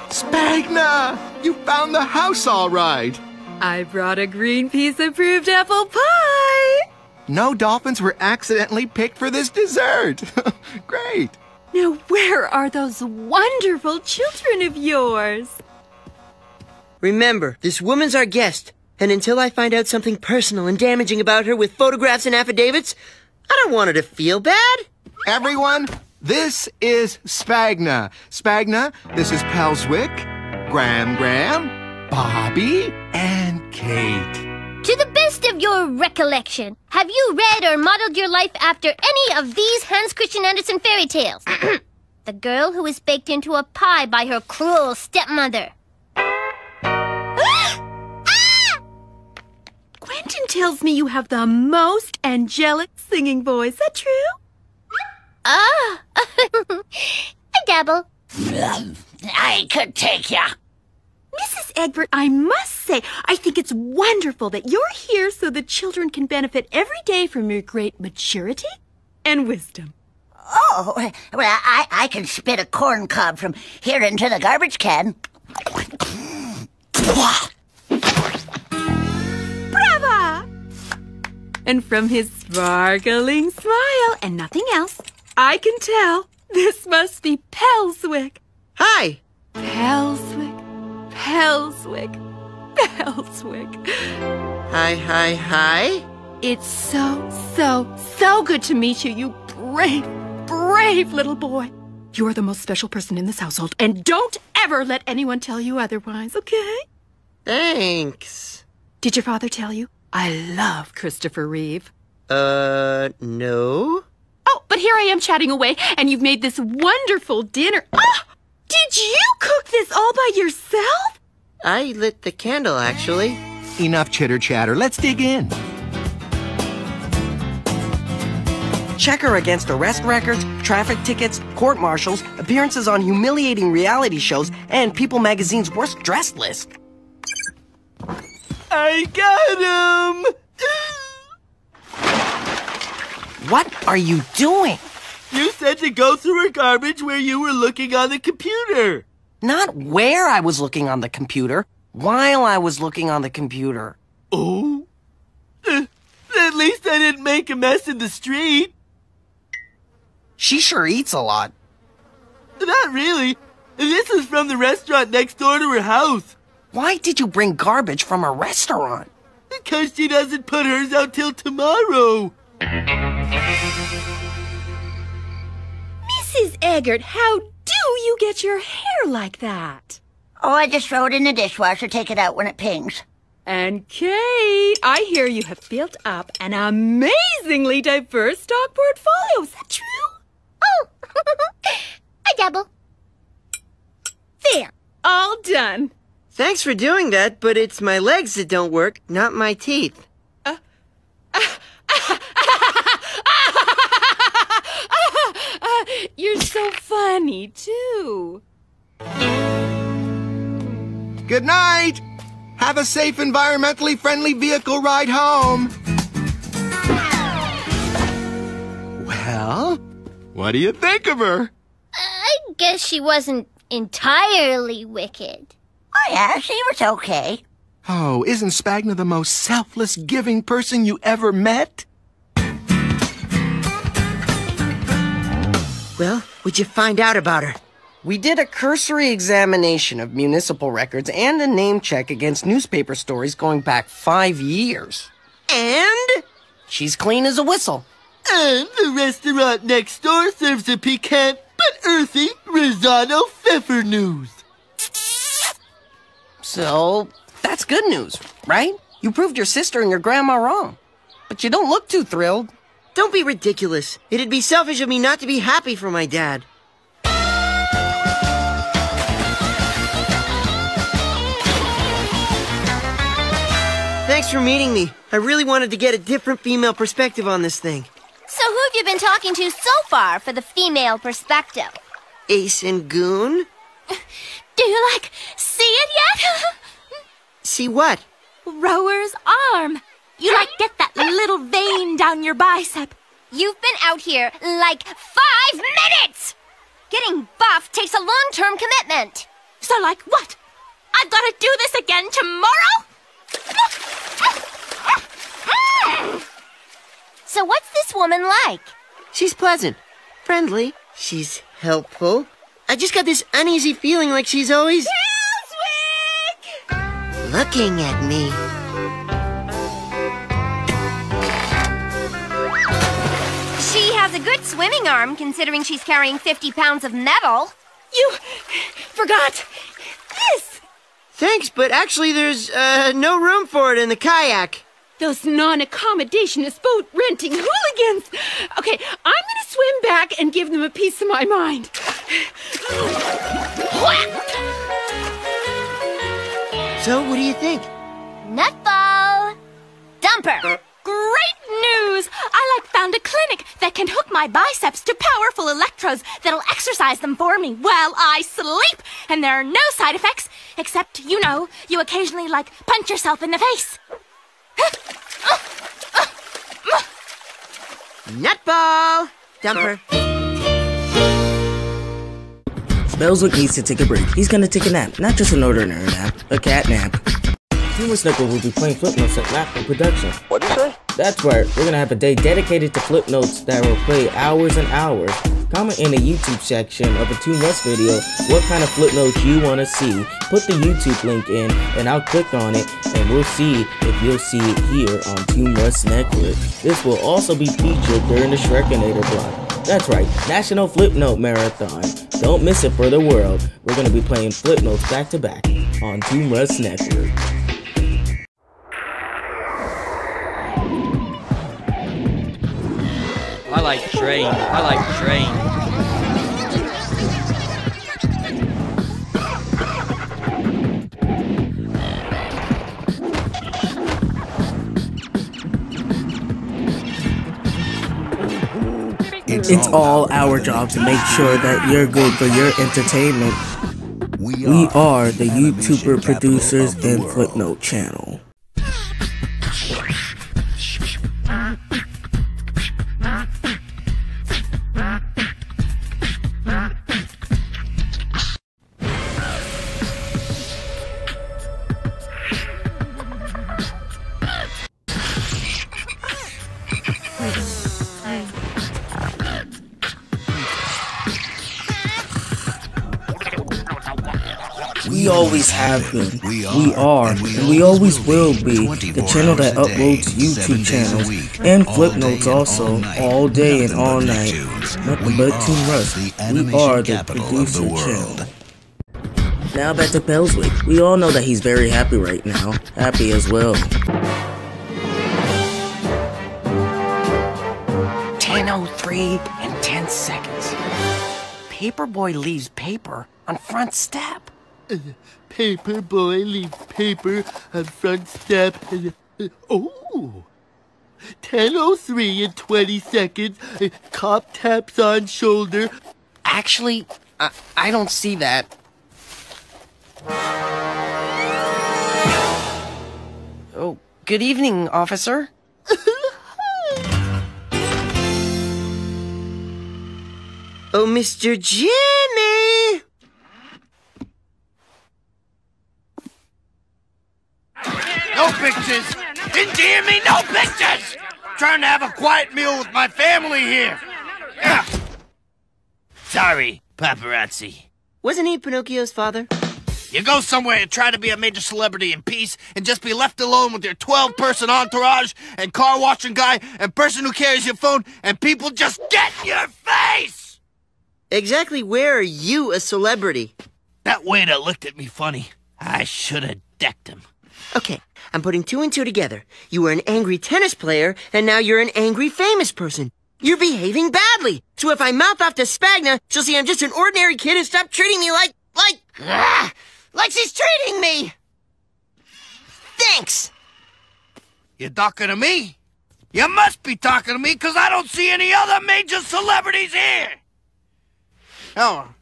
Spagna! You found the house all right. I brought a Greenpeace-approved apple pie! No dolphins were accidentally picked for this dessert. Great. Now where are those wonderful children of yours? Remember, this woman's our guest. And until I find out something personal and damaging about her with photographs and affidavits, I don't want her to feel bad. Everyone, this is Spagna. Spagna, this is Pelswick, Graham, Bobby, and Kate. To the best of your recollection, have you read or modeled your life after any of these Hans Christian Andersen fairy tales? The girl who was baked into a pie by her cruel stepmother. Quentin tells me you have the most angelic singing voice. Is that true? Ah, I dabble. I could take ya. Mrs. Egbert, I must say, I think it's wonderful that you're here so the children can benefit every day from your great maturity and wisdom. Oh, well, I can spit a corn cob from here into the garbage can. Brava! And from his sparkling smile and nothing else, I can tell this must be Pelswick. Hi! Pelswick, Pelswick, Pelswick. Hi. It's so good to meet you, you brave little boy. You're the most special person in this household, and don't ever let anyone tell you otherwise, okay? Thanks. Did your father tell you? I love Christopher Reeve. No. Oh, but here I am chatting away, and you've made this wonderful dinner. Ah! Did you cook this all by yourself? I lit the candle, actually. Enough chitter-chatter. Let's dig in. Check her against arrest records, traffic tickets, court-martials, appearances on humiliating reality shows, and People Magazine's worst dressed list. I got him! What are you doing? You said to go through her garbage where you were looking on the computer. Not where I was looking on the computer, while I was looking on the computer. Oh? At least I didn't make a mess in the street. She sure eats a lot. Not really. This is from the restaurant next door to her house. Why did you bring garbage from a restaurant? Because she doesn't put hers out till tomorrow. Mrs. Eggert, how do you get your hair like that? Oh, I just throw it in the dishwasher, take it out when it pings. And Kate, I hear you have built up an amazingly diverse stock portfolio. Is that true? Oh, I double. There, all done. Thanks for doing that, but it's my legs that don't work, not my teeth. You're so funny, too. Good night. Have a safe, environmentally friendly vehicle ride home. Well, what do you think of her? I guess she wasn't entirely wicked. Oh, yeah, she was okay. Oh, isn't Spagna the most selfless, giving person you ever met? Well, what'd you find out about her? We did a cursory examination of municipal records and a name check against newspaper stories going back 5 years. And? She's clean as a whistle. And the restaurant next door serves a piquant but earthy risotto pfeffer news. So, that's good news, right? You proved your sister and your grandma wrong. But you don't look too thrilled. Don't be ridiculous. It'd be selfish of me not to be happy for my dad. Thanks for meeting me. I really wanted to get a different female perspective on this thing. So who have you been talking to so far for the female perspective? Ace and Goon? Do you, see it yet? See what? Rower's arm. You, get that little vein down your bicep. You've been out here, 5 minutes! Getting buff takes a long-term commitment. So, what? I've got to do this again tomorrow? So what's this woman like? She's pleasant, friendly, she's helpful. I just got this uneasy feeling like she's always... Pelswick! Looking at me. She has a good swimming arm, considering she's carrying 50 pounds of metal. You forgot this. Thanks, but actually there's no room for it in the kayak. Those non-accommodationist boat-renting hooligans. Okay, I'm gonna swim back and give them a piece of my mind. So, what do you think? Nutball. Dumper. Great news! I found a clinic that can hook my biceps to powerful electrodes that'll exercise them for me while I sleep. And there are no side effects, except, you occasionally, punch yourself in the face. Nutball! Dumper. Pelswick needs to take a break. He's gonna take a nap. Not just an ordinary nap, a cat nap. ToonRuss Tape will be playing Flipnotes at Laughter Production. What'd you say? That's right, we're gonna have a day dedicated to Flipnotes that will play hours and hours. Comment in the YouTube section of a ToonRuss video what kind of Flipnotes you want to see. Put the YouTube link in and I'll click on it and we'll see if you'll see it here on ToonRuss Network. This will also be featured during the Shrekinator block. That's right, National Flipnote Marathon. Don't miss it for the world. We're gonna be playing Flipnotes back to back on ToonRuss Network. I like train. I like train. It's all our job to make sure that you're good for your entertainment. We are the YouTuber producers and Flipnote channel. We always have been, we are, and we always will be the channel that uploads YouTube channels and Flipnotes also, all day and all night. Nothing but ToonRuss. We are the producer channel. Now back to Pelswick. We all know that he's very happy right now. Happy as well. 10:03 and 10 seconds. Paperboy leaves paper on front step. Paperboy leaves paper on front step. Oh! 10:03 and 20 seconds. Cop taps on shoulder. Actually, I don't see that. Oh, good evening, officer. Oh, Mr. Jimmy! No pictures! Didn't you hear me? No pictures! Trying to have a quiet meal with my family here. Sorry, paparazzi. Wasn't he Pinocchio's father? You go somewhere and try to be a major celebrity in peace and just be left alone with your 12-person entourage and car washing guy and person who carries your phone and people just get in your face! Exactly where are you a celebrity? That waiter looked at me funny. I should have decked him. Okay, I'm putting two and two together. You were an angry tennis player, and now you're an angry famous person. You're behaving badly. So if I mouth off to Spagna, she'll see I'm just an ordinary kid and stop treating me like she's treating me. Thanks. You talking to me? You must be talking to me because I don't see any other major celebrities here. Oh,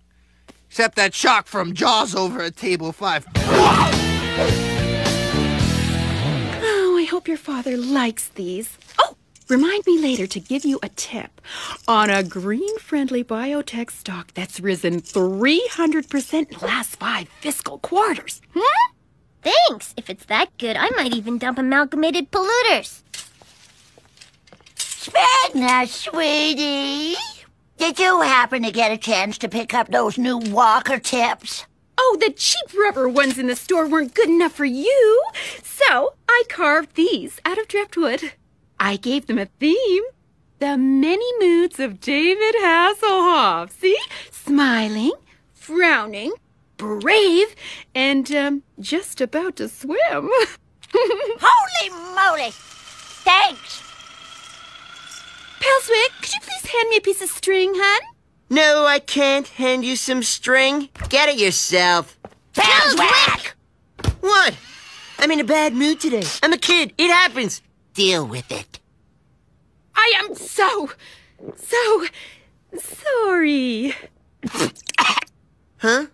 except that shark from Jaws over at table 5. Oh, I hope your father likes these. Oh, remind me later to give you a tip on a green-friendly biotech stock that's risen 300% in the last 5 fiscal quarters. Thanks. If it's that good, I might even dump amalgamated polluters. Spagna, sweetie. Did you happen to get a chance to pick up those new Walker tips? Oh, the cheap rubber ones in the store weren't good enough for you. So I carved these out of driftwood. I gave them a theme. The many moods of David Hasselhoff. See? Smiling, frowning, brave, and, just about to swim. Holy moly! Thanks. Pelswick, could you please hand me a piece of string, hun? No, I can't hand you some string. Get it yourself. Pelswick! What? I'm in a bad mood today. I'm a kid. It happens. Deal with it. I am so sorry. Huh?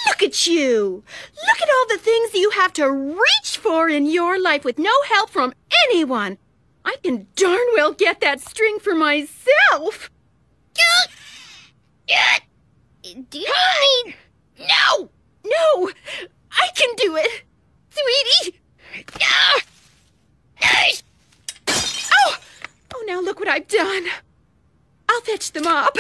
Look at you. Look at all the things you have to reach for in your life with no help from anyone. I can darn well get that string for myself. Do you need... No! No! I can do it! Sweetie! Oh! Oh, now look what I've done. I'll fetch them up.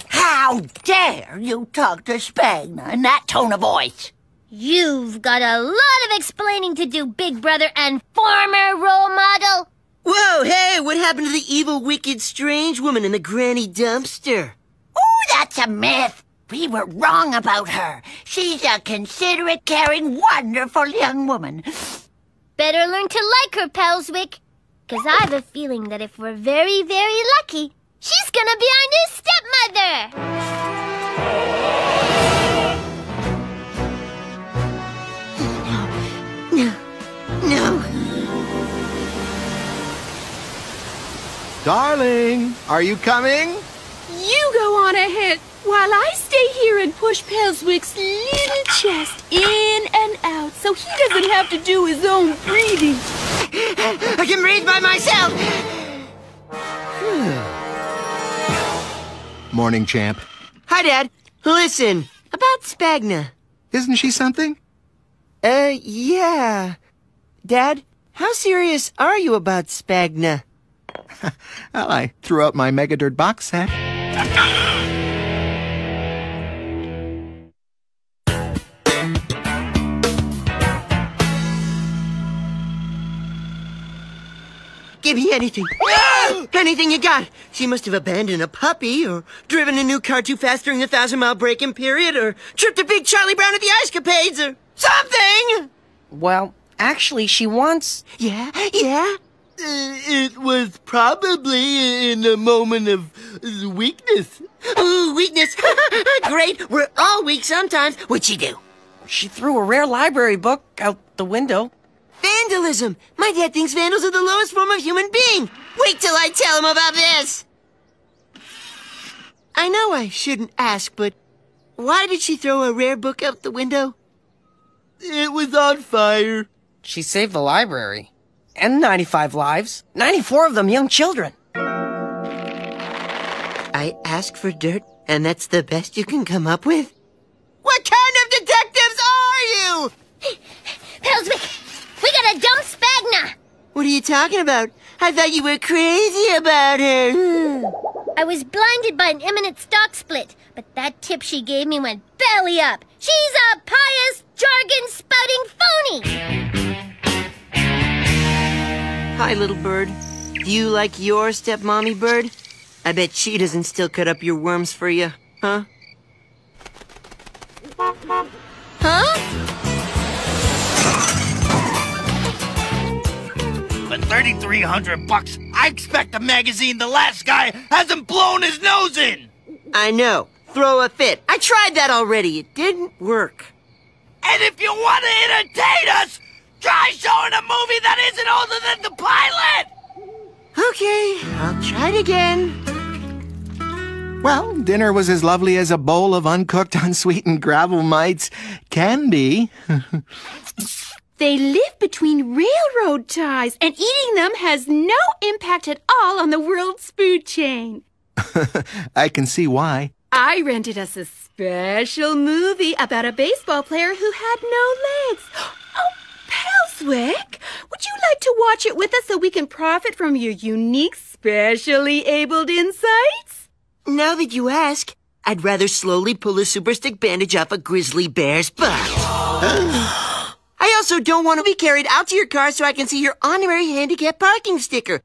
How dare you talk to Spagna in that tone of voice? You've got a lot of explaining to do, big brother and former role model. Whoa, hey, what happened to the evil, wicked, strange woman in the granny dumpster? Oh, that's a myth. We were wrong about her. She's a considerate, caring, wonderful young woman. Better learn to like her, Pelswick. 'Cause I have a feeling that if we're very, very lucky, she's gonna be our new stepmother. No. Darling, are you coming? You go on ahead while I stay here and push Pelswick's little chest in and out so he doesn't have to do his own breathing. I can breathe by myself. Morning, champ. Hi, Dad. Listen, about Spagna. Isn't she something? Yeah. Dad, how serious are you about Spagna? Well, I threw out my Megadirt box set. Give me anything. Anything you got. She must have abandoned a puppy, or driven a new car too fast during the 1,000-mile break-in period, or tripped a big Charlie Brown at the Ice Capades, or something! Well, actually, she wants... Yeah? It was probably in a moment of weakness. Ooh, weakness. Great. We're all weak sometimes. What'd she do? She threw a rare library book out the window. Vandalism. My dad thinks vandals are the lowest form of human being. Wait till I tell him about this. I know I shouldn't ask, but why did she throw a rare book out the window? It was on fire. She saved the library. And 95 lives. 94 of them young children. I ask for dirt, and that's the best you can come up with? What kind of detectives are you? Pelswick, we gotta dump Spagna. What are you talking about? I thought you were crazy about her. I was blinded by an imminent stock split, but that tip she gave me went belly up. She's a pious, jargon-spouting phony. Hi, little bird. Do you like your stepmommy, Bird? I bet she doesn't still cut up your worms for you, huh? For $3,300, I expect a magazine the last guy hasn't blown his nose in! I know. Throw a fit. I tried that already. It didn't work. And if you want to entertain us, try showing a movie that isn't older than the pilot! Okay, I'll try it again. Well, dinner was as lovely as a bowl of uncooked, unsweetened gravel mites can be. They live between railroad ties, and eating them has no impact at all on the world's food chain. I can see why. I rented us a special movie about a baseball player who had no legs. Oh, Pelswick, would you like to watch it with us so we can profit from your unique, specially abled insights? Now that you ask, I'd rather slowly pull a super stick bandage off a grizzly bear's butt. I also don't want to be carried out to your car so I can see your honorary handicap parking sticker.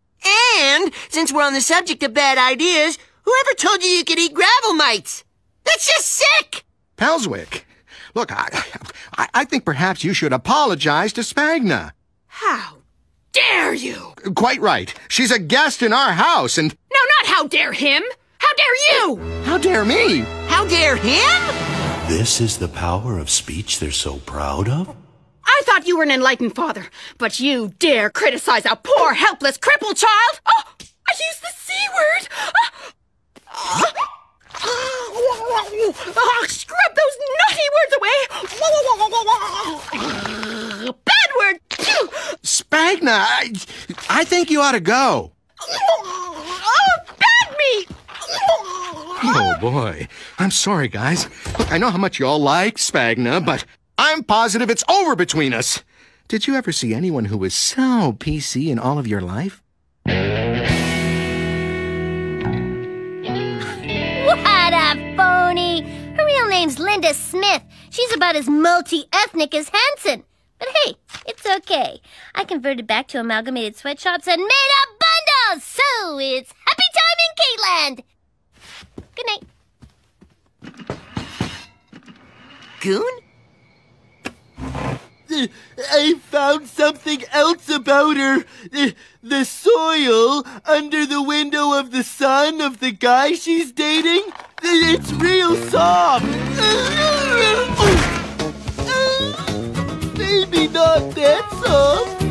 And, since we're on the subject of bad ideas, whoever told you you could eat gravel mites? That's just sick! Pelswick, look, I think perhaps you should apologize to Spagna. How dare you? Quite right. She's a guest in our house, and... No, not how dare him! How dare you? How dare me? How dare him? This is the power of speech they're so proud of? I thought you were an enlightened father, but you dare criticize a poor, helpless, crippled child? Oh, I used the C word! Scrub those naughty words away! Bad word! Spagna, I think you ought to go. Bad me! Oh, boy. I'm sorry, guys. Look, I know how much you all like Spagna, but I'm positive it's over between us. Did you ever see anyone who was so PC in all of your life? What a phony! Her real name's Linda Smith. She's about as multi-ethnic as Hanson. But hey, it's okay. I converted back to amalgamated sweatshops and made up bundles! So it's happy time in K-Land! Good night. Goon? I found something else about her. The soil under the window of the son of the guy she's dating. It's real soft. Maybe not that soft.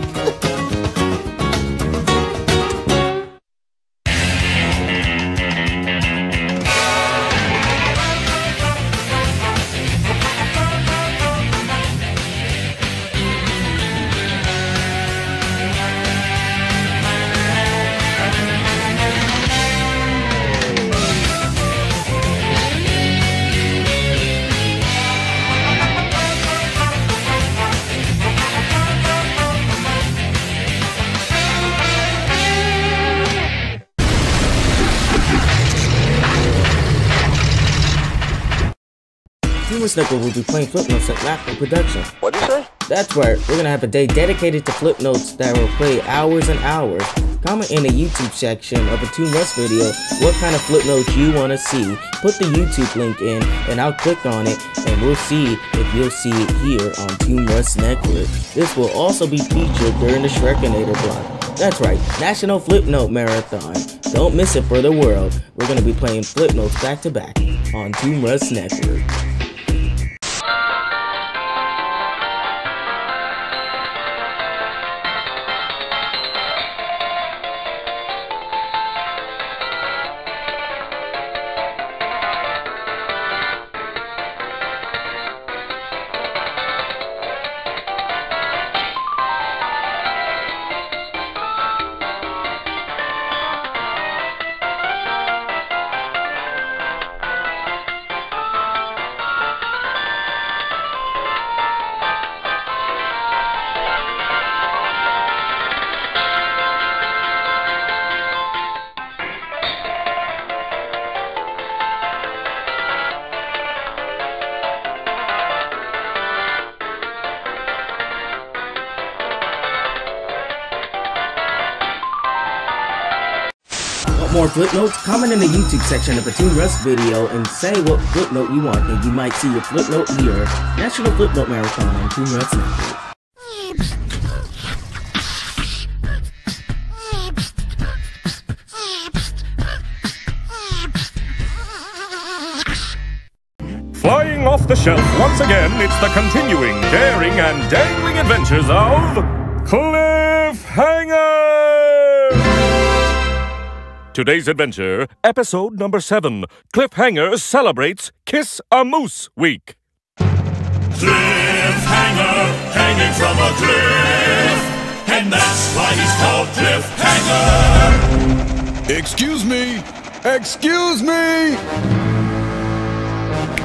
ToonRuss Tape will be playing flip notes at Laptop Production. What'd you say? That's right, we're gonna have a day dedicated to flip notes that will play hours and hours. Comment in the YouTube section of a ToonRuss video what kind of flip notes you want to see. Put the YouTube link in and I'll click on it and we'll see if you'll see it here on ToonRuss Network. This will also be featured during the Shrekinator block. That's right, National Flip Note Marathon. Don't miss it for the world. We're gonna be playing flip notes back to back on ToonRuss Network. More flip notes? Comment in the YouTube section of a ToonRuss video and say what flip note you want, and you might see your flip note here. National Flip Note Marathon on ToonRuss Network. Flying off the shelf once again, it's the continuing, daring, and dangling adventures of Cliffhanger! Today's adventure, episode number 7, Cliffhanger celebrates Kiss a Moose Week. Cliffhanger, hanging from a cliff, and that's why he's called Cliffhanger. Excuse me! Excuse me!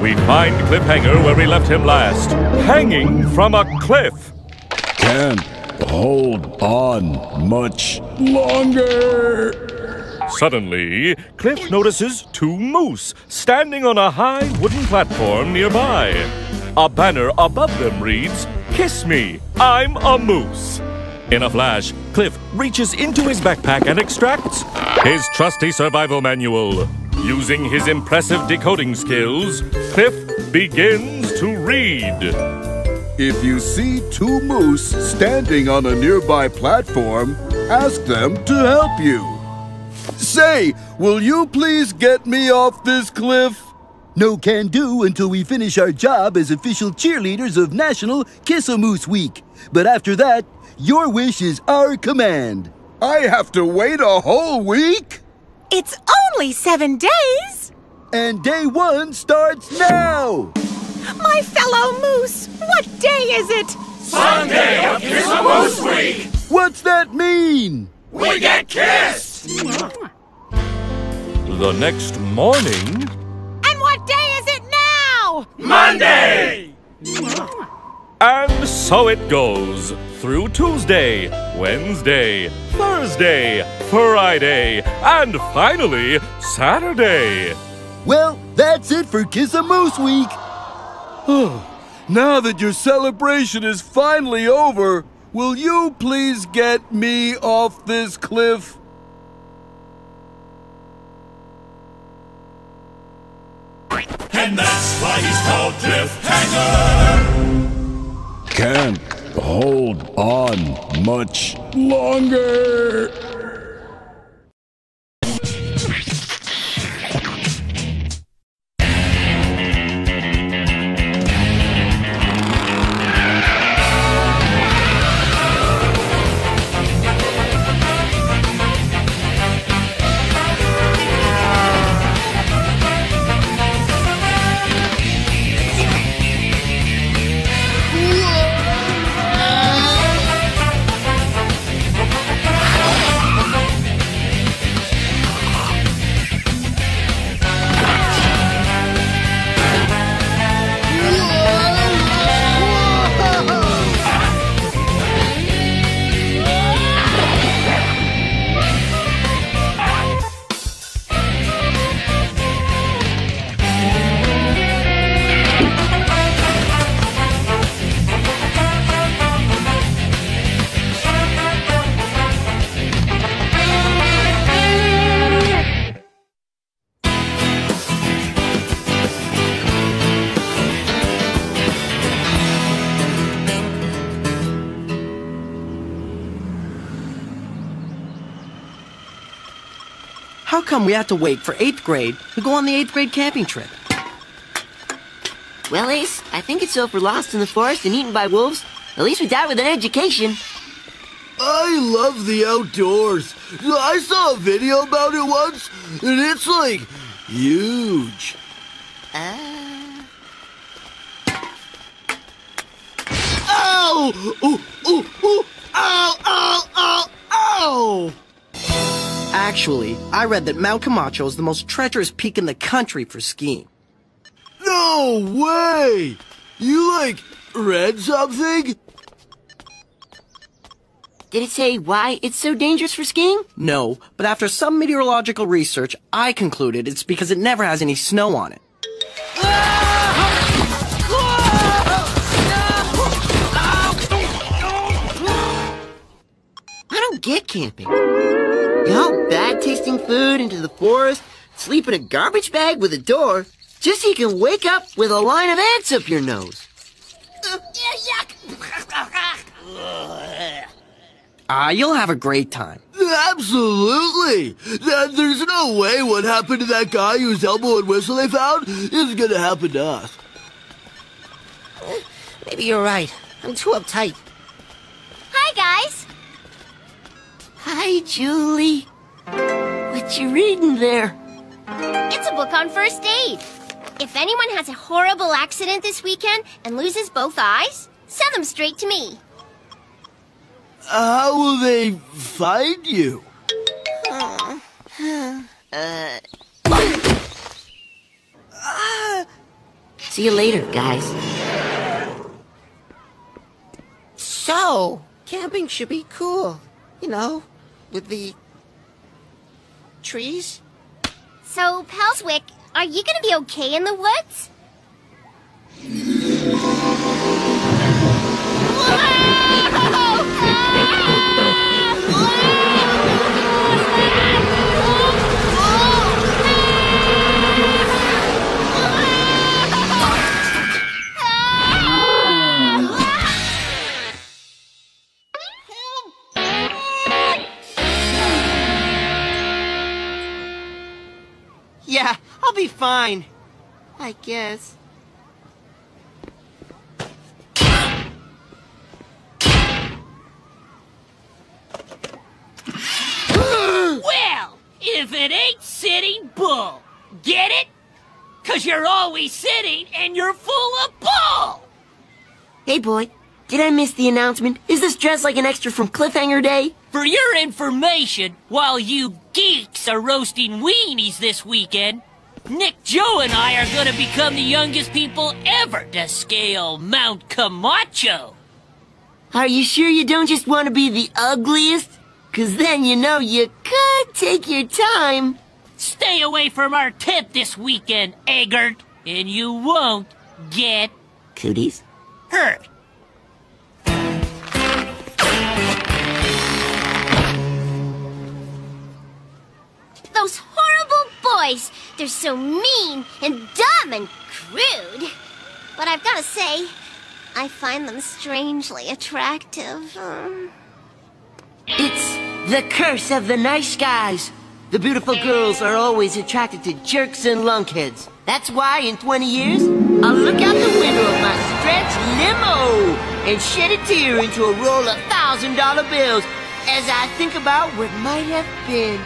We find Cliffhanger where we left him last, hanging from a cliff. Can't hold on much longer. Suddenly, Cliff notices 2 moose standing on a high wooden platform nearby. A banner above them reads, "Kiss me, I'm a moose." In a flash, Cliff reaches into his backpack and extracts his trusty survival manual. Using his impressive decoding skills, Cliff begins to read. If you see 2 moose standing on a nearby platform, ask them to help you. Say, will you please get me off this cliff? No can do until we finish our job as official cheerleaders of National Kiss-A-Moose Week. But after that, your wish is our command. I have to wait a whole week? It's only 7 days! And day 1 starts now! My fellow moose, what day is it? Sunday of Kiss-A-Moose Week! What's that mean? We get kissed! The next morning... And what day is it now? Monday! And so it goes, through Tuesday, Wednesday, Thursday, Friday, and finally, Saturday. Well, that's it for Kiss-A-Moose Week. now that your celebration is finally over, will you please get me off this cliff? And that's why he's called Cliffhanger. Can't hold on much longer. How come we have to wait for 8th grade to go on the 8th grade camping trip? Well, Ace, I think it's so if we're lost in the forest and eaten by wolves, at least we die with an education. I love the outdoors. I saw a video about it once, and it's like huge. Ow! Ooh, ooh, ooh! Ow, ow, ow, ow! Actually, I read that Mount Camacho is the most treacherous peak in the country for skiing. No way! You, read something? Did it say why it's so dangerous for skiing? No, but after some meteorological research, I concluded it's because it never has any snow on it. I don't get camping. You haul bad-tasting food into the forest, sleep in a garbage bag with a door, just so you can wake up with a line of ants up your nose. You'll have a great time. Absolutely! There's no way what happened to that guy whose elbow and whistle they found is gonna happen to us. Maybe you're right. I'm too uptight. Hi, guys. Hi, Julie. What you reading there? It's a book on first aid. If anyone has a horrible accident this weekend and loses both eyes, send them straight to me. How will they find you? See you later, guys. So, camping should be cool. You know, with the trees. So, Pelswick, are you gonna be okay in the woods? Yeah, I'll be fine. I guess. Well, if it ain't Sitting Bull. Get it? 'Cause you're always sitting and you're full of bull! Hey, boy. Did I miss the announcement? Is this dress like an extra from Cliffhanger Day? For your information, while you geeks are roasting weenies this weekend, Nick, Joe, and I are gonna become the youngest people ever to scale Mount Camacho. Are you sure you don't just want to be the ugliest? 'Cause then you know you could take your time. Stay away from our tent this weekend, Eggert, and you won't get... Cooties? Hurry. Those horrible boys. They're so mean and dumb and crude. But I've got to say, I find them strangely attractive. It's the curse of the nice guys. The beautiful girls are always attracted to jerks and lunkheads. That's why in 20 years, I'll look out the window of my stretch limo and shed a tear into a roll of $1,000 bills as I think about what might have been.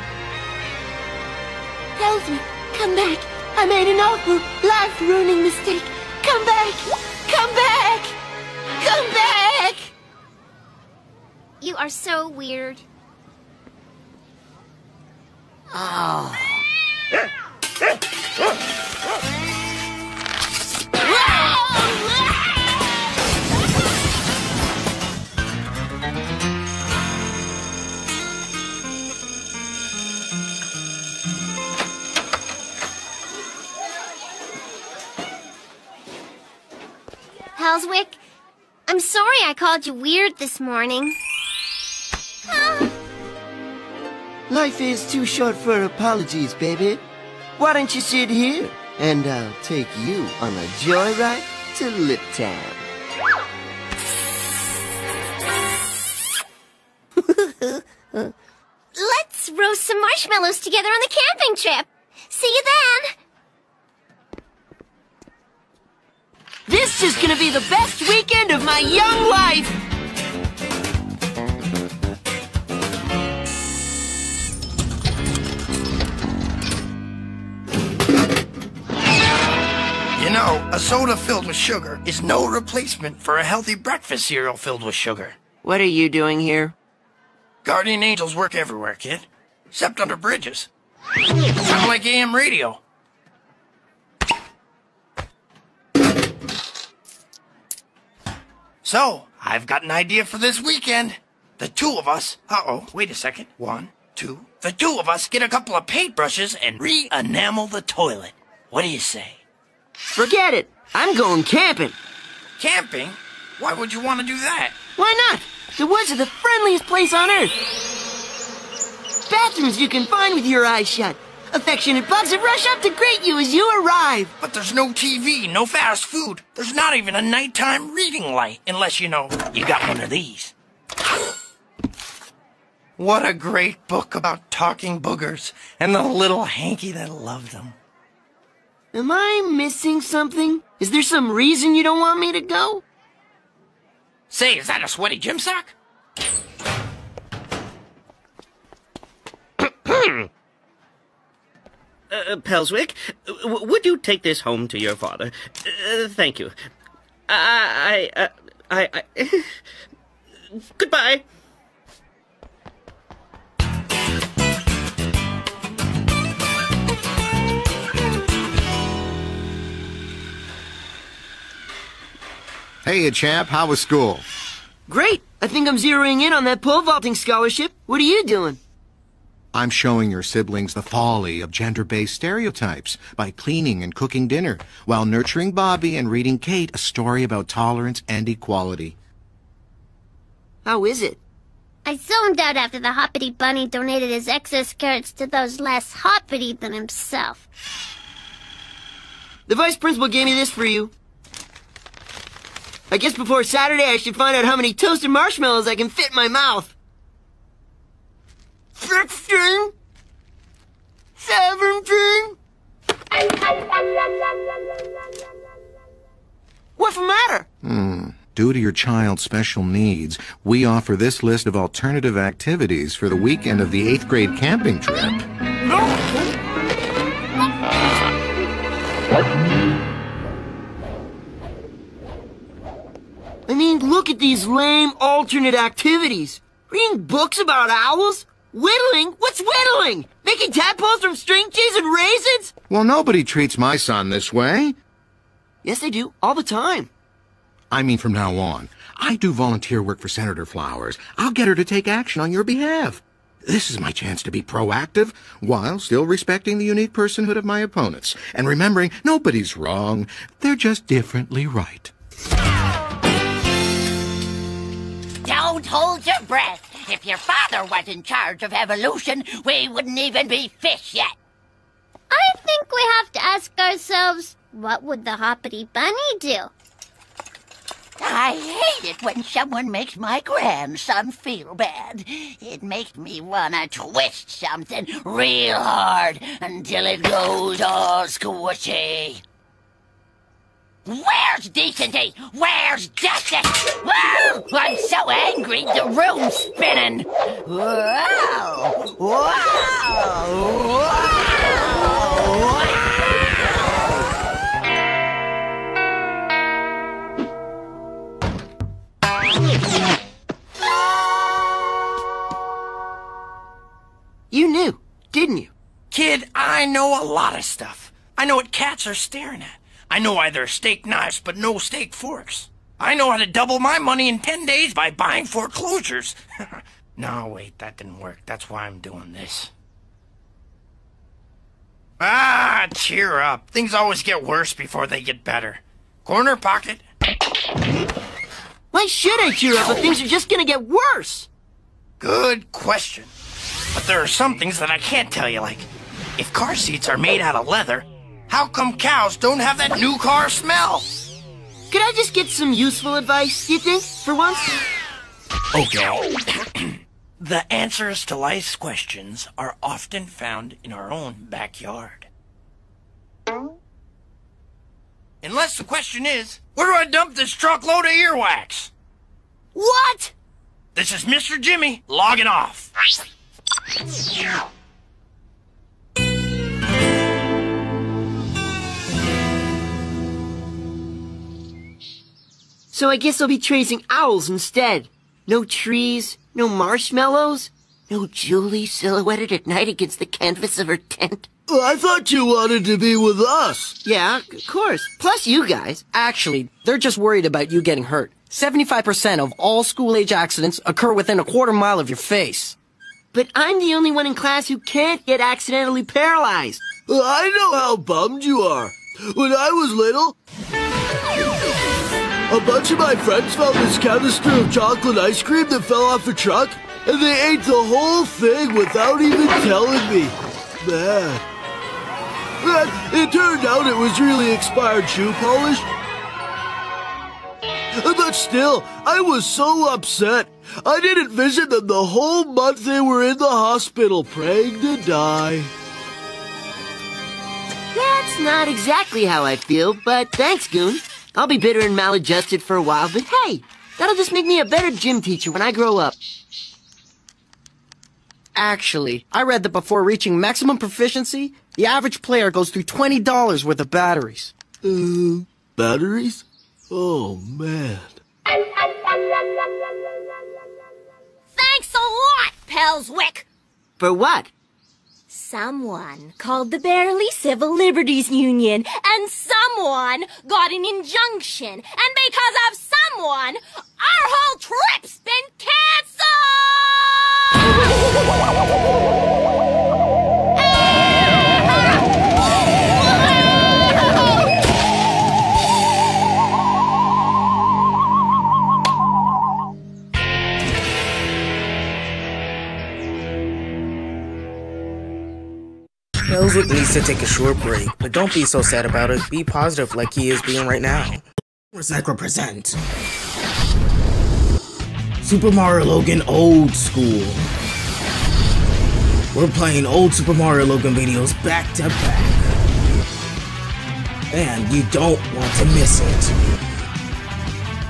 Pelswick, come back. I made an awful, life-ruining mistake. Come back! Come back! Come back! You are so weird. Oh. Pelswick, I'm sorry I called you weird this morning. Life is too short for apologies, baby. Why don't you sit here, and I'll take you on a joyride to Liptown. Let's roast some marshmallows together on the camping trip. See you then. This is gonna be the best weekend of my young life! You know, a soda filled with sugar is no replacement for a healthy breakfast cereal filled with sugar. What are you doing here? Guardian angels work everywhere, kid. Except under bridges. Kind of like AM radio. So, I've got an idea for this weekend. The two of us... wait a second. 1, 2... The two of us get a couple of paintbrushes and re-enamel the toilet. What do you say? Forget it. I'm going camping. Camping? Why would you want to do that? Why not? The woods are the friendliest place on earth. Bathrooms you can find with your eyes shut. Affectionate bugs that rush up to greet you as you arrive. But there's no TV, no fast food. There's not even a nighttime reading light, unless, you know, you got one of these. What a great book about talking boogers and the little hanky that loved them. Am I missing something? Is there some reason you don't want me to go? Say, is that a sweaty gym sock? Pelswick, would you take this home to your father? Thank you. Goodbye. Hey, champ, how was school? Great. I think I'm zeroing in on that pole vaulting scholarship. What are you doing? I'm showing your siblings the folly of gender-based stereotypes by cleaning and cooking dinner, while nurturing Bobby and reading Kate a story about tolerance and equality. How is it? I zoned out after the Hoppity Bunny donated his exoskirts to those less hoppity than himself. The vice principal gave me this for you. I guess before Saturday I should find out how many toasted marshmallows I can fit in my mouth. 16, 17. What's the matter? Due to your child's special needs, we offer this list of alternative activities for the weekend of the 8th grade camping trip. I mean, look at these lame alternate activities. Reading books about owls? Whittling? What's whittling? Making tadpoles from string cheese and raisins? Well, nobody treats my son this way. Yes, they do. All the time. I mean, from now on. I do volunteer work for Senator Flowers. I'll get her to take action on your behalf. This is my chance to be proactive, while still respecting the unique personhood of my opponents. And remembering, nobody's wrong. They're just differently right. hold your breath. If your father was in charge of evolution, we wouldn't even be fish yet. I think we have to ask ourselves, what would the hoppity bunny do? I hate it when someone makes my grandson feel bad. It makes me want to twist something real hard until it goes all squishy. Where's decency? Where's justice? Whoa! I'm so angry the room's spinning. Wow! Wow! Wow! You knew, didn't you? Kid, I know a lot of stuff. I know what cats are staring at. I know why there are steak knives but no steak forks. I know how to double my money in 10 days by buying foreclosures. No, wait, that didn't work. That's why I'm doing this. Ah, cheer up. Things always get worse before they get better. Corner pocket. Why should I cheer up if things are just gonna get worse? Good question. But there are some things that I can't tell you, like, if car seats are made out of leather, how come cows don't have that new car smell? Could I just get some useful advice, you think, for once? Okay. The answers to life's questions are often found in our own backyard. Unless the question is, where do I dump this truckload of earwax? What? This is Mr. Jimmy, logging off. So I guess I'll be tracing owls instead. No trees, no marshmallows, no Julie silhouetted at night against the canvas of her tent. I thought you wanted to be with us. Yeah, of course. Plus you guys. Actually, they're just worried about you getting hurt. 75% of all school-age accidents occur within a quarter mile of your face. But I'm the only one in class who can't get accidentally paralyzed. I know how bummed you are. When I was little, a bunch of my friends found this canister of chocolate ice cream that fell off a truck, and they ate the whole thing without even telling me. Man. It turned out it was really expired shoe polish. But still, I was so upset. I didn't visit them the whole month they were in the hospital, praying to die. That's not exactly how I feel, but thanks, Goon. I'll be bitter and maladjusted for a while, but hey, that'll just make me a better gym teacher when I grow up. Actually, I read that before reaching maximum proficiency, the average player goes through $20 worth of batteries. Batteries? Oh, man. Thanks a lot, Pelswick! For what? Someone called the Barely Civil Liberties Union, and someone got an injunction. And because of someone, our whole trip's been canceled! Pelswick needs to take a short break, but don't be so sad about it. Be positive like he is being right now. Recycle present Super Mario Logan Old School. We're playing old Super Mario Logan videos back to back, and you don't want to miss it.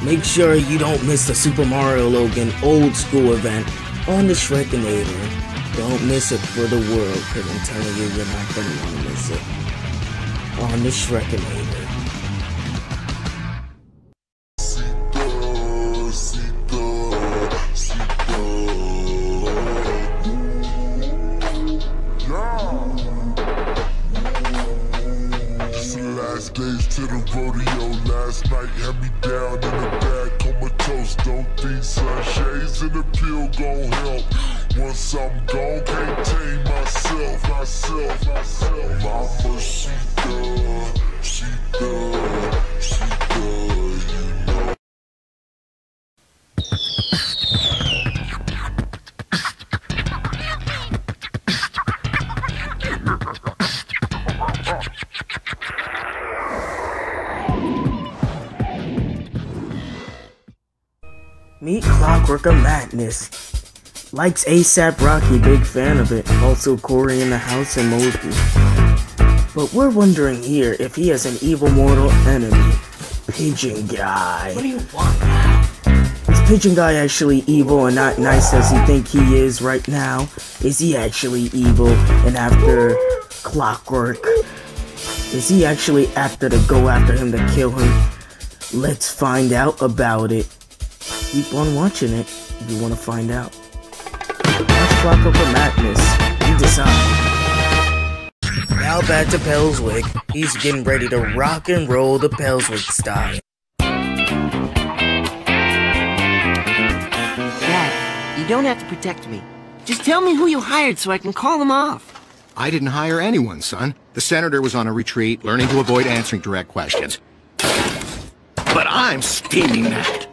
Make sure you don't miss the Super Mario Logan Old School event on the Shrekinator. Don't miss it for the world, because I'm telling you, you're not going to want to miss it. On the Shrekinator. Last days to the rodeo, last night had me down in the bag, comatose. Don't think sunshades and the pill gon' help. Once I'm gone, can't tame myself. Mama, she does, you know. Meet Clockworkofmadness. Likes ASAP Rocky, big fan of it. Also Corey in the house and Mosby. But we're wondering here if he has an evil mortal enemy. Pigeon Guy. What do you want now? Is Pigeon Guy actually evil and not nice as you think he is right now? Is he actually evil and after Clockwork? Is he actually after to go after him to kill him? Let's find out about it. Keep on watching it if you want to find out. Watch Clockworkofmadness. You decide. Now back to Pelswick. He's getting ready to rock and roll the Pelswick style. Dad, you don't have to protect me. Just tell me who you hired so I can call them off. I didn't hire anyone, son. The senator was on a retreat, learning to avoid answering direct questions. But I'm steaming that.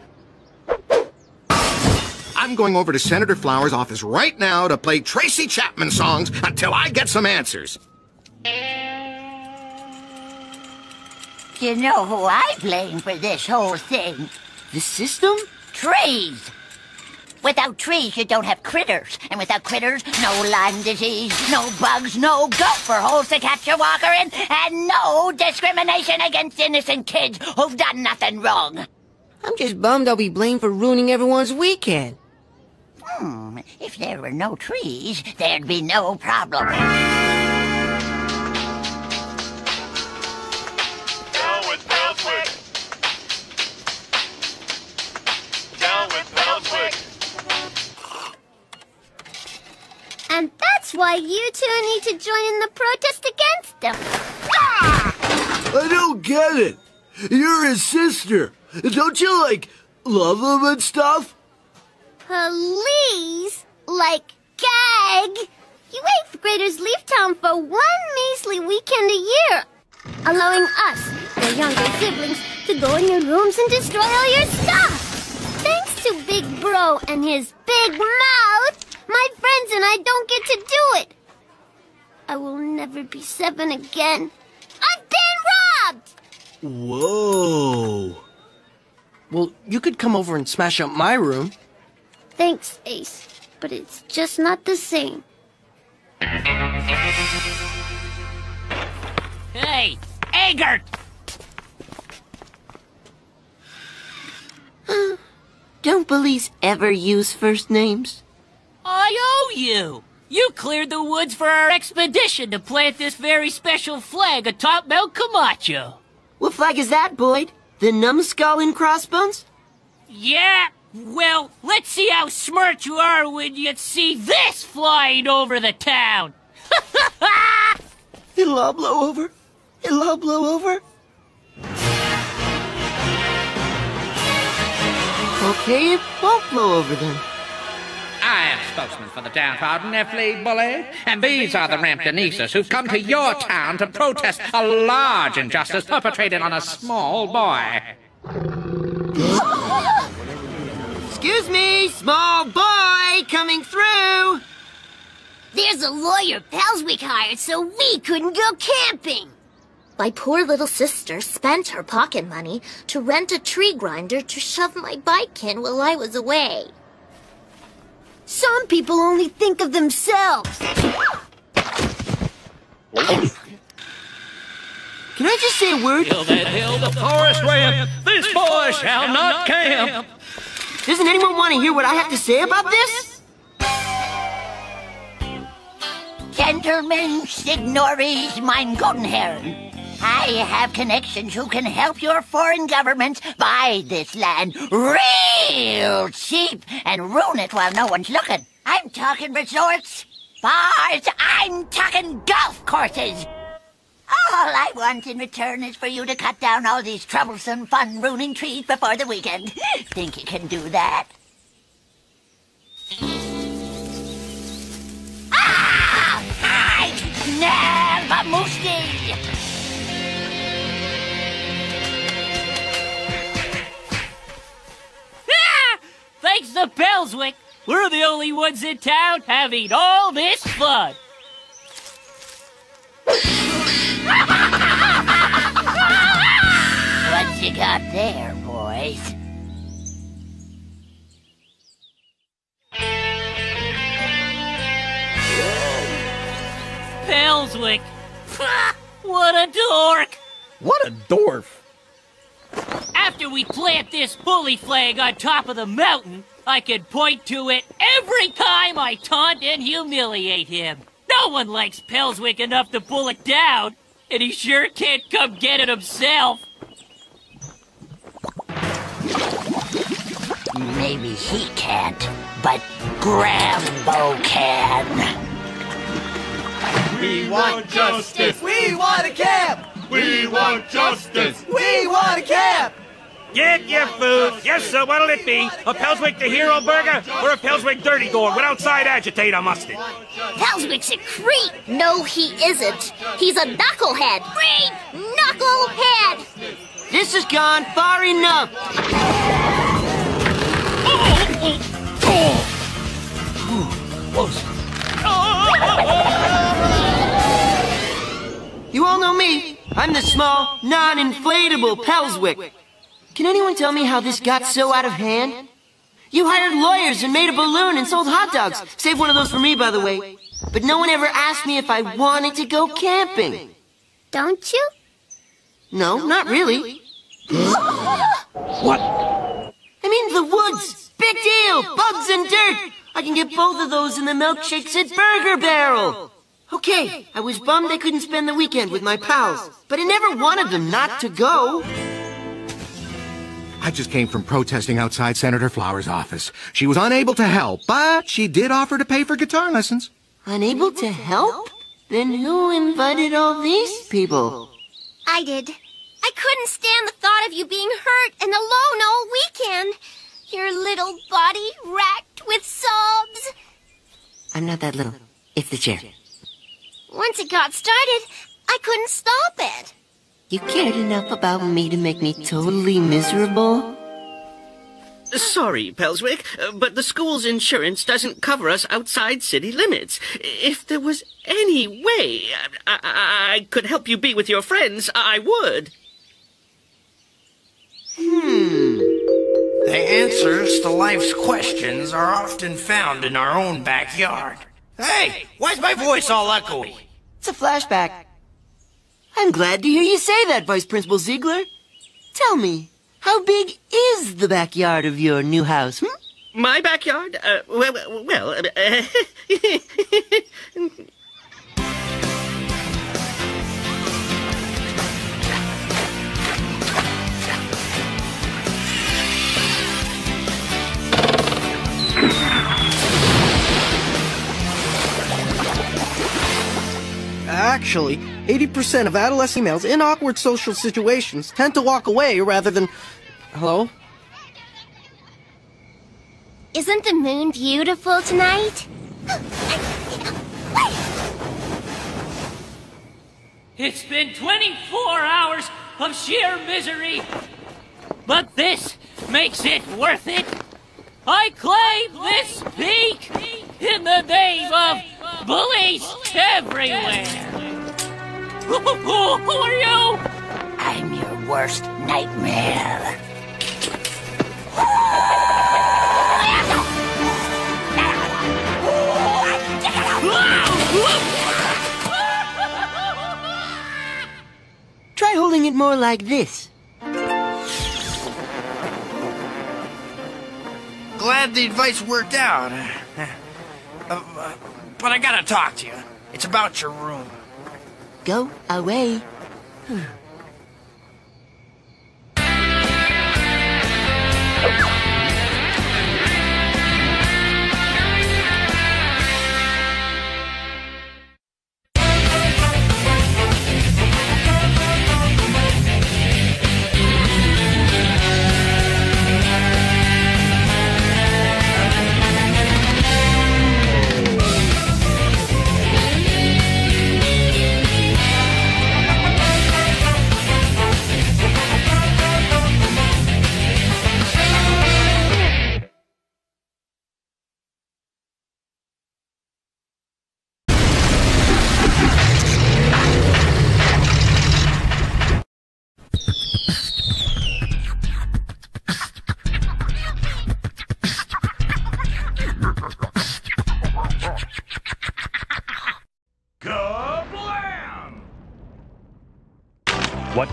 I'm going over to Senator Flowers' office right now to play Tracy Chapman songs until I get some answers. You know who I blame for this whole thing? The system? Trees! Without trees, you don't have critters. And without critters, no Lyme disease, no bugs, no gopher holes to catch a walker in, and no discrimination against innocent kids who've done nothing wrong. I'm just bummed I'll be blamed for ruining everyone's weekend. If there were no trees, there'd be no problem. Down with Pelswick! Down with Pelswick! And that's why you two need to join in the protest against them. I don't get it. You're his sister. Don't you, love him and stuff? Please, like gag. You 8th graders leave town for one measly weekend a year, allowing us, their younger siblings, to go in your rooms and destroy all your stuff. Thanks to Big Bro and his big mouth, my friends and I don't get to do it. I will never be 7 again. I've been robbed! Whoa. Well, you could come over and smash up my room. Thanks, Ace, but it's just not the same. Hey, Eggert! Don't police ever use first names? I owe you! You cleared the woods for our expedition to plant this very special flag atop Mount Camacho. What flag is that, Boyd? The numbskull and crossbones? Yeah, well, let's see how smart you are when you see this flying over the town. It'll all blow over. It'll all blow over. Okay, it won't blow over then. I am spokesman for the downtrodden Nephilim bully, and these are the Ramptonisas who've come to your town to protest a large injustice perpetrated on a small boy. Excuse me, small boy coming through. There's a lawyer Pelswick hired so we couldn't go camping. My poor little sister spent her pocket money to rent a tree grinder to shove my bike in while I was away. Some people only think of themselves. Can I just say a word? Till that hill the forest ran, this boy shall not camp. Doesn't anyone want to hear what I have to say about this? Gentlemen, signores, mein guten Herren. I have connections who can help your foreign governments buy this land real cheap and ruin it while no one's looking. I'm talking resorts, bars, I'm talking golf courses. All I want in return is for you to cut down all these troublesome, fun-ruining trees before the weekend. Think you can do that? Ah! I never moosey! Thanks to Pelswick, we're the only ones in town having all this fun. What you got there, boys? Pelswick. What a dork! What a dwarf! After we plant this bully flag on top of the mountain, I can point to it every time I taunt and humiliate him. No one likes Pelswick enough to pull it down, and he sure can't come get it himself. Maybe he can't, but Grambo can. We want justice! We want a camp! We want justice! We want a camp! Get your food. Yes, sir, what'll it be? A Pelswick the Hero Burger or a Pelswick Dirty Dog without side agitator mustard? Pelswick's a creep. No, he isn't. He's a knucklehead. Great knucklehead! This has gone far enough. You all know me. I'm the small, non-inflatable Pelswick. Can anyone tell me how this got so out of hand? You hired lawyers and made a balloon and sold hot dogs. Save one of those for me, by the way. But no one ever asked me if I wanted to go camping. Don't you? No, not really. What? I mean the woods. Big deal. Bugs and dirt. I can get both of those in the Milkshakes at Burger Barrel. Okay, I was bummed I couldn't spend the weekend with my pals, but I never wanted them not to go. I just came from protesting outside Senator Flower's office. She was unable to help, but she did offer to pay for guitar lessons. Unable to help? Then who invited all these people? I did. I couldn't stand the thought of you being hurt and alone all weekend. Your little body racked with sobs. I'm not that little. It's the chair. Once it got started, I couldn't stop it. You cared enough about me to make me totally miserable? Sorry, Pelswick, but the school's insurance doesn't cover us outside city limits. If there was any way I could help you be with your friends, I would. The answers to life's questions are often found in our own backyard. Hey, why's my voice all echoey? It's a flashback. I'm glad to hear you say that, Vice Principal Ziegler. Tell me, how big is the backyard of your new house, My backyard? Actually, 80% of adolescent males in awkward social situations tend to walk away rather than... Hello? Isn't the moon beautiful tonight? It's been 24 hours of sheer misery, but this makes it worth it. I claim this peak in the name of bullies everywhere. Who are you? I'm your worst nightmare. Try holding it more like this. Glad the advice worked out. But I gotta talk to you. It's about your room. Go away.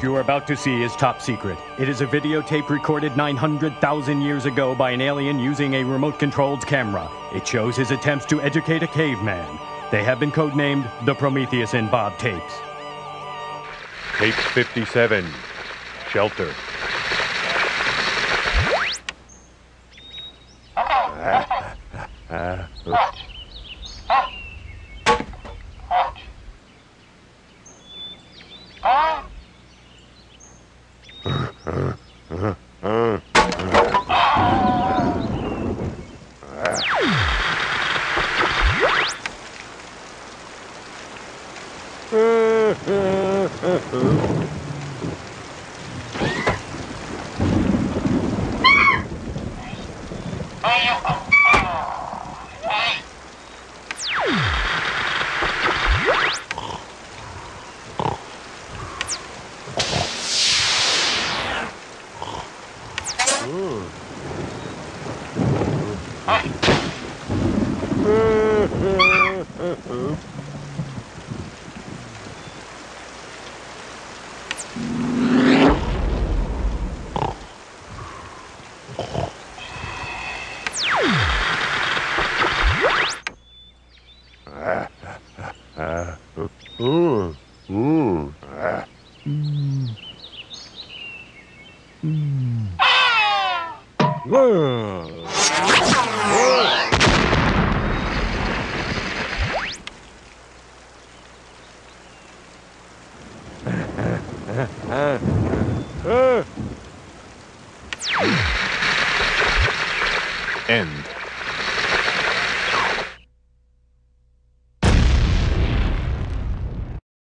you are about to see is top secret. It is a videotape recorded 900,000 years ago by an alien using a remote-controlled camera. It shows his attempts to educate a caveman. They have been codenamed the Prometheus and Bob tapes. Tape 57. Shelter. End.